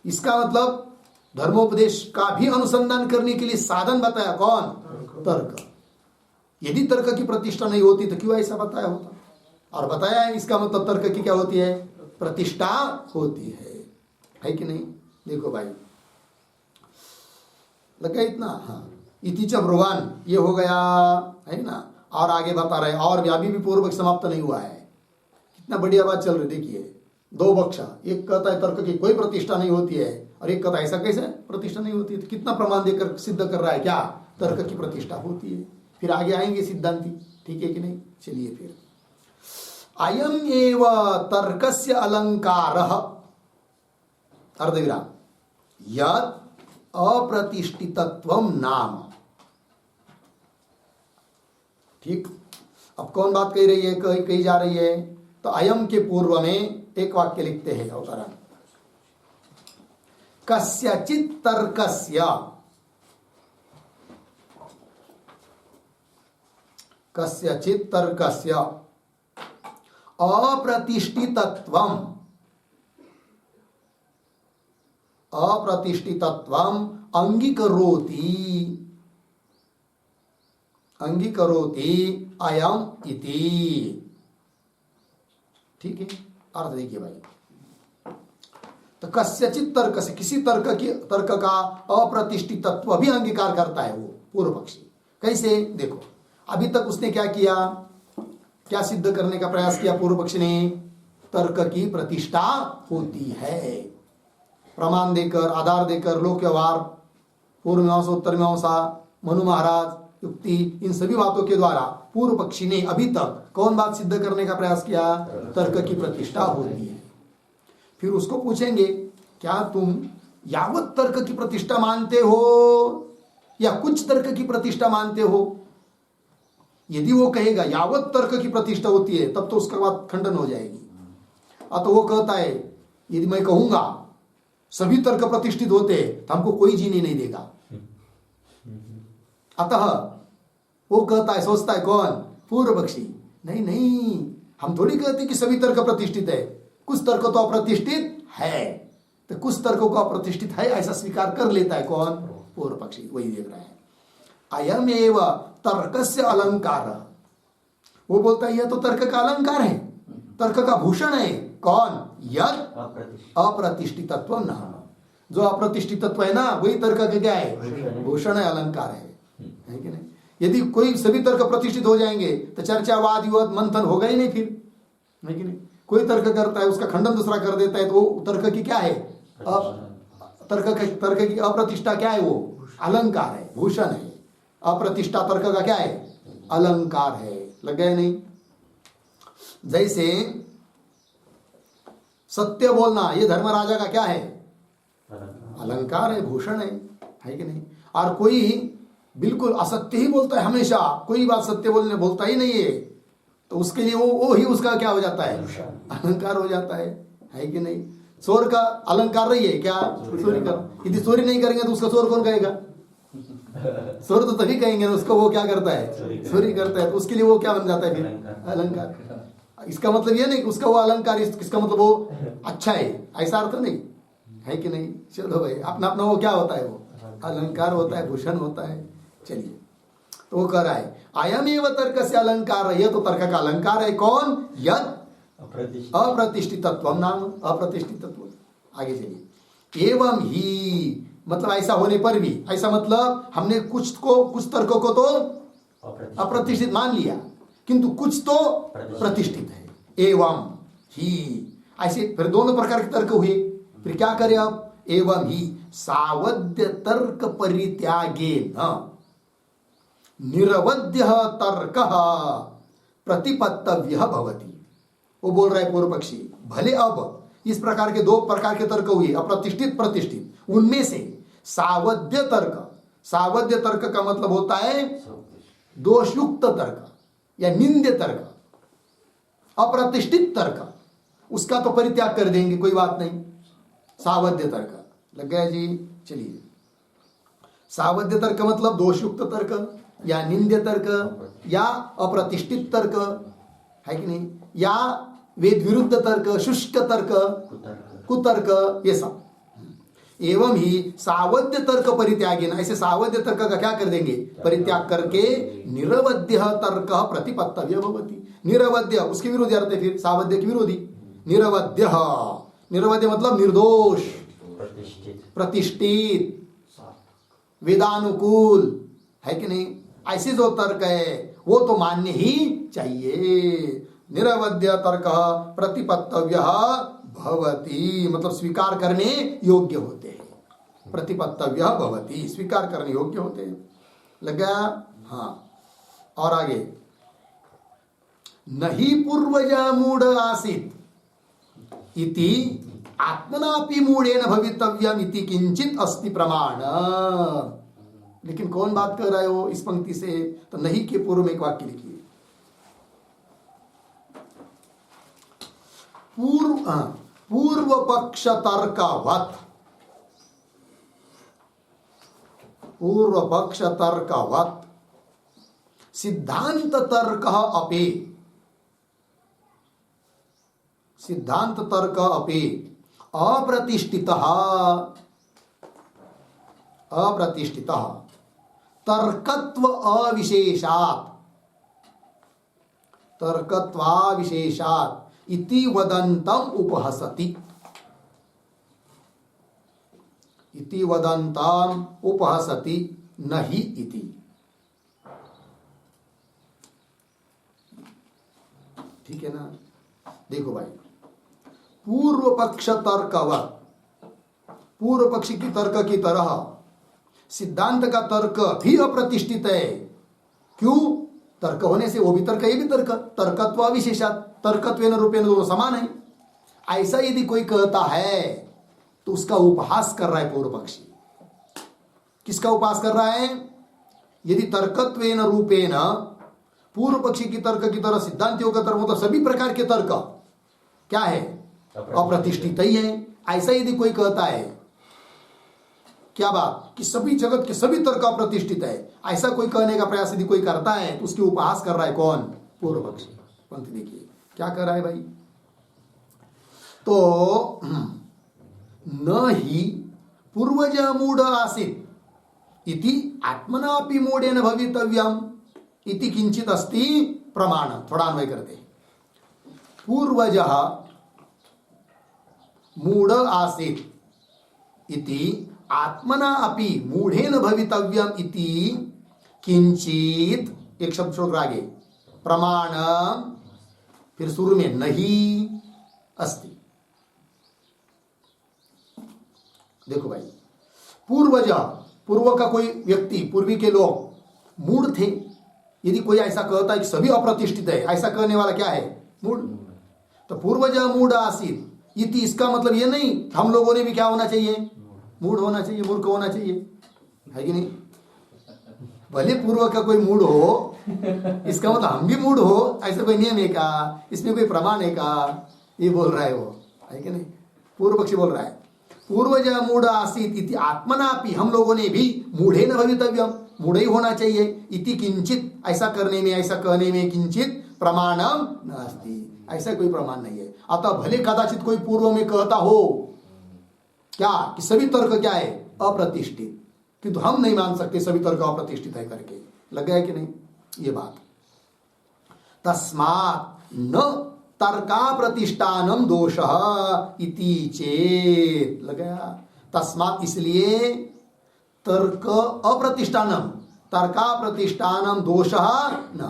इसका मतलब धर्मोपदेश का भी अनुसंधान करने के लिए साधन बताया कौन? तर्क। यदि तर्क की प्रतिष्ठा नहीं होती तो क्यों ऐसा बताया होता? और बताया है, इसका मतलब तर्क की क्या होती है? प्रतिष्ठा होती है कि नहीं? देखो भाई, लगा इतना? हाँ, इति च ब्रुवान, ये हो गया है ना। और आगे बता रहे, और अभी भी पूर्व पक्ष समाप्त नहीं हुआ है। कितना बढ़िया बात चल रही। देखिए, दो पक्ष, एक कहता है तर्क की कोई प्रतिष्ठा नहीं होती है, और एक कहता है ऐसा कैसे प्रतिष्ठा नहीं होती है। तो कितना प्रमाण देकर सिद्ध कर रहा है क्या? तर्क की प्रतिष्ठा होती है। फिर आगे आएंगे सिद्धांती, ठीक है कि नहीं? चलिए फिर, अयम एव तर्कस्य अलंकारः, अर्धविराम, यत् अप्रतिष्ठितत्वम नाम। ठीक, अब कौन बात कही रही है, कही जा रही है? तो अयम के पूर्व में एक वाक्य लिखते हैं अवतरण, कस्यचित् तर्कस्य, कस्यचित् तर्कस्य अप्रतिष्ठितत्वम, अप्रतिष्ठितत्वम अंगीकरोति, अंगीकरोति अयम इति। ठीक है, अर्थ देखिए भाई। तो कस्यचित् तर्क से, किसी तर्क का अप्रतिष्ठितत्व भी अंगीकार करता है वो पूर्व पक्षी। कैसे? देखो, अभी तक उसने क्या किया? क्या सिद्ध करने का प्रयास किया पूर्व पक्षी ने? तर्क की प्रतिष्ठा होती है, प्रमाण देकर, आधार देकर, लोक व्यवहार पूर्व मीमांसा, उत्तर मीमांसा, मनु महाराज, युक्ति, इन सभी बातों के द्वारा पूर्व पक्षी ने अभी तक कौन बात सिद्ध करने का प्रयास किया? तर्क की प्रतिष्ठा होती है। फिर उसको पूछेंगे क्या तुम यावत तर्क की प्रतिष्ठा मानते हो या कुछ तर्क की प्रतिष्ठा मानते हो? यदि वो कहेगा यावत तर्क की प्रतिष्ठा होती है तब तो उसका बात खंडन हो जाएगी। तो वो कहता है यदि मैं कहूंगा सभी तर्क प्रतिष्ठित होते तो हमको कोई जीने नहीं देगा। अतः वो कहता है, सोचता है कौन? पूर्व पक्षी, नहीं नहीं, हम थोड़ी कहते कि सभी तर्क प्रतिष्ठित है, कुछ तर्क तो अप्रतिष्ठित है, तो कुछ तर्कों को अप्रतिष्ठित है ऐसा स्वीकार कर लेता है कौन? पूर्व पक्षी। वही देख रहा है अयमेव तर्कस्य अलंकार। वो बोलता है यह तो तर्क का अलंकार है, तर्क का भूषण है। कौन? यद अप्रतिष्ठितत्व न। जो अप्रतिष्ठितत्व है ना वही तर्क का क्या है? भूषण है, अलंकार है कि नहीं? यदि कोई सभी तर्क प्रतिष्ठित हो जाएंगे तो चर्चा, वाद विवाद, मंथन होगा ही नहीं फिर, है कि नहीं? कोई तर्क करता है उसका खंडन दूसरा कर देता है तो वो तर्क की क्या है? तर्क की अप्रतिष्ठा क्या है? वो अलंकार है, भूषण है। अप्रतिष्ठा तर्क का क्या है? अलंकार है। लग गया नहीं? जैसे सत्य बोलना ये धर्मराजा का क्या है? अलंकार है, भूषण है कि नहीं? और कोई बिल्कुल असत्य ही बोलता है, हमेशा कोई बात सत्य बोलता ही नहीं है, तो उसके लिए वो ही उसका क्या हो जाता है? अलंकार हो जाता है कि नहीं? चोर का अलंकार रही है क्या? चोरी कर। यदि चोरी नहीं करेंगे तो उसका चोर कौन कहेगा? चोर तो तभी कहेंगे ना उसको, वो क्या करता है? चोरी करता है, तो उसके लिए वो क्या बन जाता है फिर? अलंकार। इसका मतलब ये नहीं कि उसका वो अलंकार, इसका मतलब वो अच्छा है, ऐसा अर्थ नहीं है कि नहीं? चलो भाई, अपना अपना वो क्या होता है? वो अलंकार होता है, भूषण होता है। चलिए, तो वो कह रहा है अयमेव तर्क से अलंकार, यह तो तर्क का अलंकार है। कौन? यद अप्रतिष्ठितत्व नाम, अप्रतिष्ठितत्व। आगे चलिए, एवं ही मतलब ऐसा होने पर भी, ऐसा मतलब हमने कुछ तर्कों को तो अप्रतिष्ठित मान लिया किंतु कुछ तो प्रतिष्ठित है। एवं ही, ऐसे फिर दोनों प्रकार के तर्क हुए। फिर क्या करें अब? एवं ही सावध्य तर्क परित्यागे न निरवध्य तर्क प्रतिपत्तव्य भवति। वो बोल रहा है पूर्व पक्षी, भले अब इस प्रकार के दो प्रकार के तर्क हुए, अप्रतिष्ठित प्रतिष्ठित, उनमें से सावध्य तर्क का मतलब होता है दोषयुक्त तर्क या निंद्य तर्क। अप्रतिष्ठित तर्क उसका तो परित्याग कर देंगे, कोई बात नहीं। सावध्य तर्क लग गया जी। चलिए, सावध्य तर्क मतलब दोषयुक्त तर्क या निंद्य तर्क या अप्रतिष्ठित तर्क, है कि नहीं? या वेद विरुद्ध तर्क, शुष्क तर्क, कुतर्क, ये सब। एवं ही सावध्य तर्क परित्यागे ना, ऐसे सावध्य तर्क का क्या कर देंगे? परित्याग करके निरवध्य तर्क प्रतिपत्तव्य भवति। निरवध्य उसके विरोधी अर्थ है, फिर सावध्य के विरोधी निरवध्य। निरवध्य मतलब निर्दोष, प्रतिष्ठित, वेदानुकूल, है कि नहीं? ऐसे जो तर्क है वो तो मान्य ही चाहिए। निरवध्य तर्क प्रतिपत्तव्य भवति मतलब स्वीकार करने योग्य होते हैं। प्रतिपत्तव्य भवति, स्वीकार करने योग्य होते हैं। लग गया? हाँ। और आगे, नहीं पूर्वज मूढ़ आसीत इति आत्मनापि मूढ़ेन भवितव्यम इति किंचित अस्ति प्रमाण। लेकिन कौन बात कर रहा है वो इस पंक्ति से? तो नहीं के पूर्व में एक वाक्य लिखिए। पूर्व पक्ष तर्कवत्, पूर्व पक्ष तर्कवत् सिद्धांत तर्क अपि, सिद्धांत तर्क अपि अप्रतिष्ठितः, अप्रतिष्ठितः तर्कत्व अविशेषात्, तर्कत्वाविशेषात् इति वदन्तम् उपहसति, इति वदन्तम् उपहसति नहि इति। ठीक है ना? देखो भाई, पूर्व पक्ष तर्कवत्, पूर्व पक्षी की तर्क की तरह सिद्धांत का तर्क भी अप्रतिष्ठित है। क्यों? तर्क होने से वो भी तर्क ये भी तर्क, तर्कत्व विशेषात, तर्कत्वेन रूपेण दोनों समान है। ऐसा यदि कोई कहता है तो उसका उपहास कर रहा है पूर्व पक्षी। किसका उपहास कर रहा है? यदि तर्कत्वेन रूपेण पूर्व पक्षी की तर्क की तरह सिद्धांतियों का तर्क, मतलब सभी प्रकार के तर्क क्या है? अप्रतिष्ठित ही है। ऐसा यदि कोई कहता है, क्या बात कि सभी जगत के सभी तर्क अप्रतिष्ठित है, ऐसा कोई कहने का प्रयास यदि कोई करता है तो उसकी उपहास कर रहा है कौन? पूर्व पक्षी। पंक्ति देखिए क्या कर रहा है भाई। तो न ही पूर्वज मूढ़ आसीत इति आत्मनापि मूढ़ेन भवितव्यम इति किंचित अस्ति प्रमाण। थोड़ा अन्वय करते हैं। पूर्वज मूढ़ आसीत इति आत्मना अपि मूढ़ेन भवितव्यम इति किंचित, एक शब्द छोड़ आगे, प्रमाण, फिर शुरू में नहीं अस्ति। देखो भाई, पूर्वज, पूर्व का कोई व्यक्ति, पूर्वी के लोग मूढ़ थे। यदि कोई ऐसा कहता है कि सभी अप्रतिष्ठित है, ऐसा कहने वाला क्या है? मूढ़। तो पूर्वज मूढ़ आसीत इति, इसका मतलब ये नहीं हम लोगों ने भी क्या होना चाहिए? मूढ़ होना चाहिए, मूर्ख होना चाहिए, है कि नहीं? भले पूर्व का कोई मूढ़ हो, इसका मतलब हम भी मूढ़ हो, ऐसा कोई नियम है का? इसमें कोई प्रमाण है का? ये बोल रहा है वो, है कि नहीं? पूर्व पक्षी बोल रहा है पूर्वज मूढ़ आसीत इति आत्मनापि, हम लोगों ने भी मूढ़ेन भवितव्यम, मूढ़ ही होना चाहिए, इति किंचित, ऐसा करने में, ऐसा कहने में किंचित प्रमाणम नास्ति, ऐसा कोई प्रमाण नहीं है। अतः भले कदाचित कोई पूर्व में कहता हो क्या कि सभी तर्क क्या है? अप्रतिष्ठित, किंतु हम नहीं मान सकते सभी तर्क अप्रतिष्ठित है करके। लग गया कि नहीं ये बात? तस्मात् न तर्का प्रतिष्ठानम दोषः इति चेत। लग गया? तस्मात्, इसलिए, तर्क अप्रतिष्ठानम, तर्का प्रतिष्ठानम दोषः न,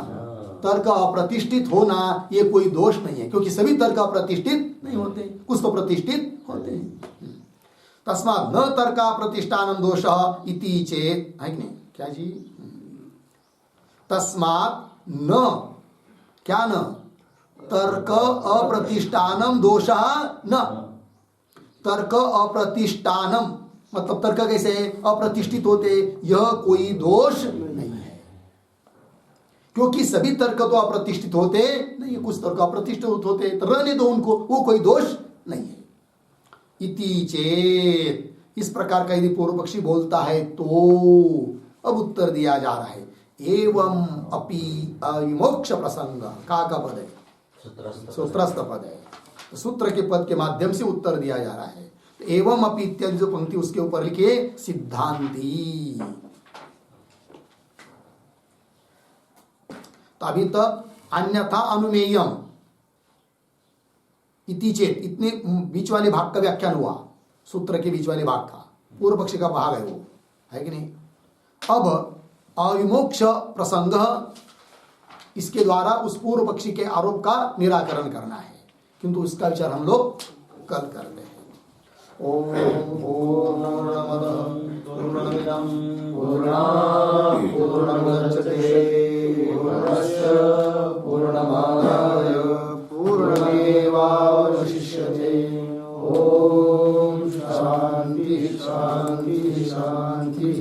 तर्क अप्रतिष्ठित होना ये कोई दोष नहीं है, क्योंकि सभी तर्क अप्रतिष्ठित नहीं होते, कुछ तो प्रतिष्ठित होते हैं। तस्मात् न तर्का प्रतिष्ठानम दोषः इति चेत, है कि नहीं? क्या जी? तस्मात् न, क्या न? तर्क अप्रतिष्ठानम दोषः न, तर्क अप्रतिष्ठानम मतलब तर्क कैसे अप्रतिष्ठित होते, यह कोई दोष नहीं है, क्योंकि सभी तर्क तो अप्रतिष्ठित होते नहीं, कुछ तर्क अप्रतिष्ठित होते, तो रहने दो उनको, वो कोई दोष नहीं है। इति चेत, इस प्रकार का यदि पूर्व पक्षी बोलता है तो अब उत्तर दिया जा रहा है, एवं अपि अविमोक्ष प्रसंग, का पद है? सूत्रस्थ पद है। तो सूत्र के पद के माध्यम से उत्तर दिया जा रहा है। तो एवं अपि इत्यादि जो पंक्ति उसके ऊपर लिखे सिद्धांती। तो अभी तक अन्यथा अनुमेयम इति चेत, इतने बीच वाले भाग का व्याख्यान हुआ, सूत्र के बीच वाले भाग का, पूर्व पक्ष का भाग है वो, है कि नहीं? अब अविमोक्ष प्रसंग, इसके द्वारा उस पूर्व पक्षी के आरोप का निराकरण करना है, किंतु इसका विचार हम लोग कल करते हैं। ओम पूर्णमदः पूर्णमिदं पूर्णात् पूर्णमुदच्यते पूर्णस्य पूर्णमादाय पूर्णमेवावशिष्यते। ओम शांति शांति शांति।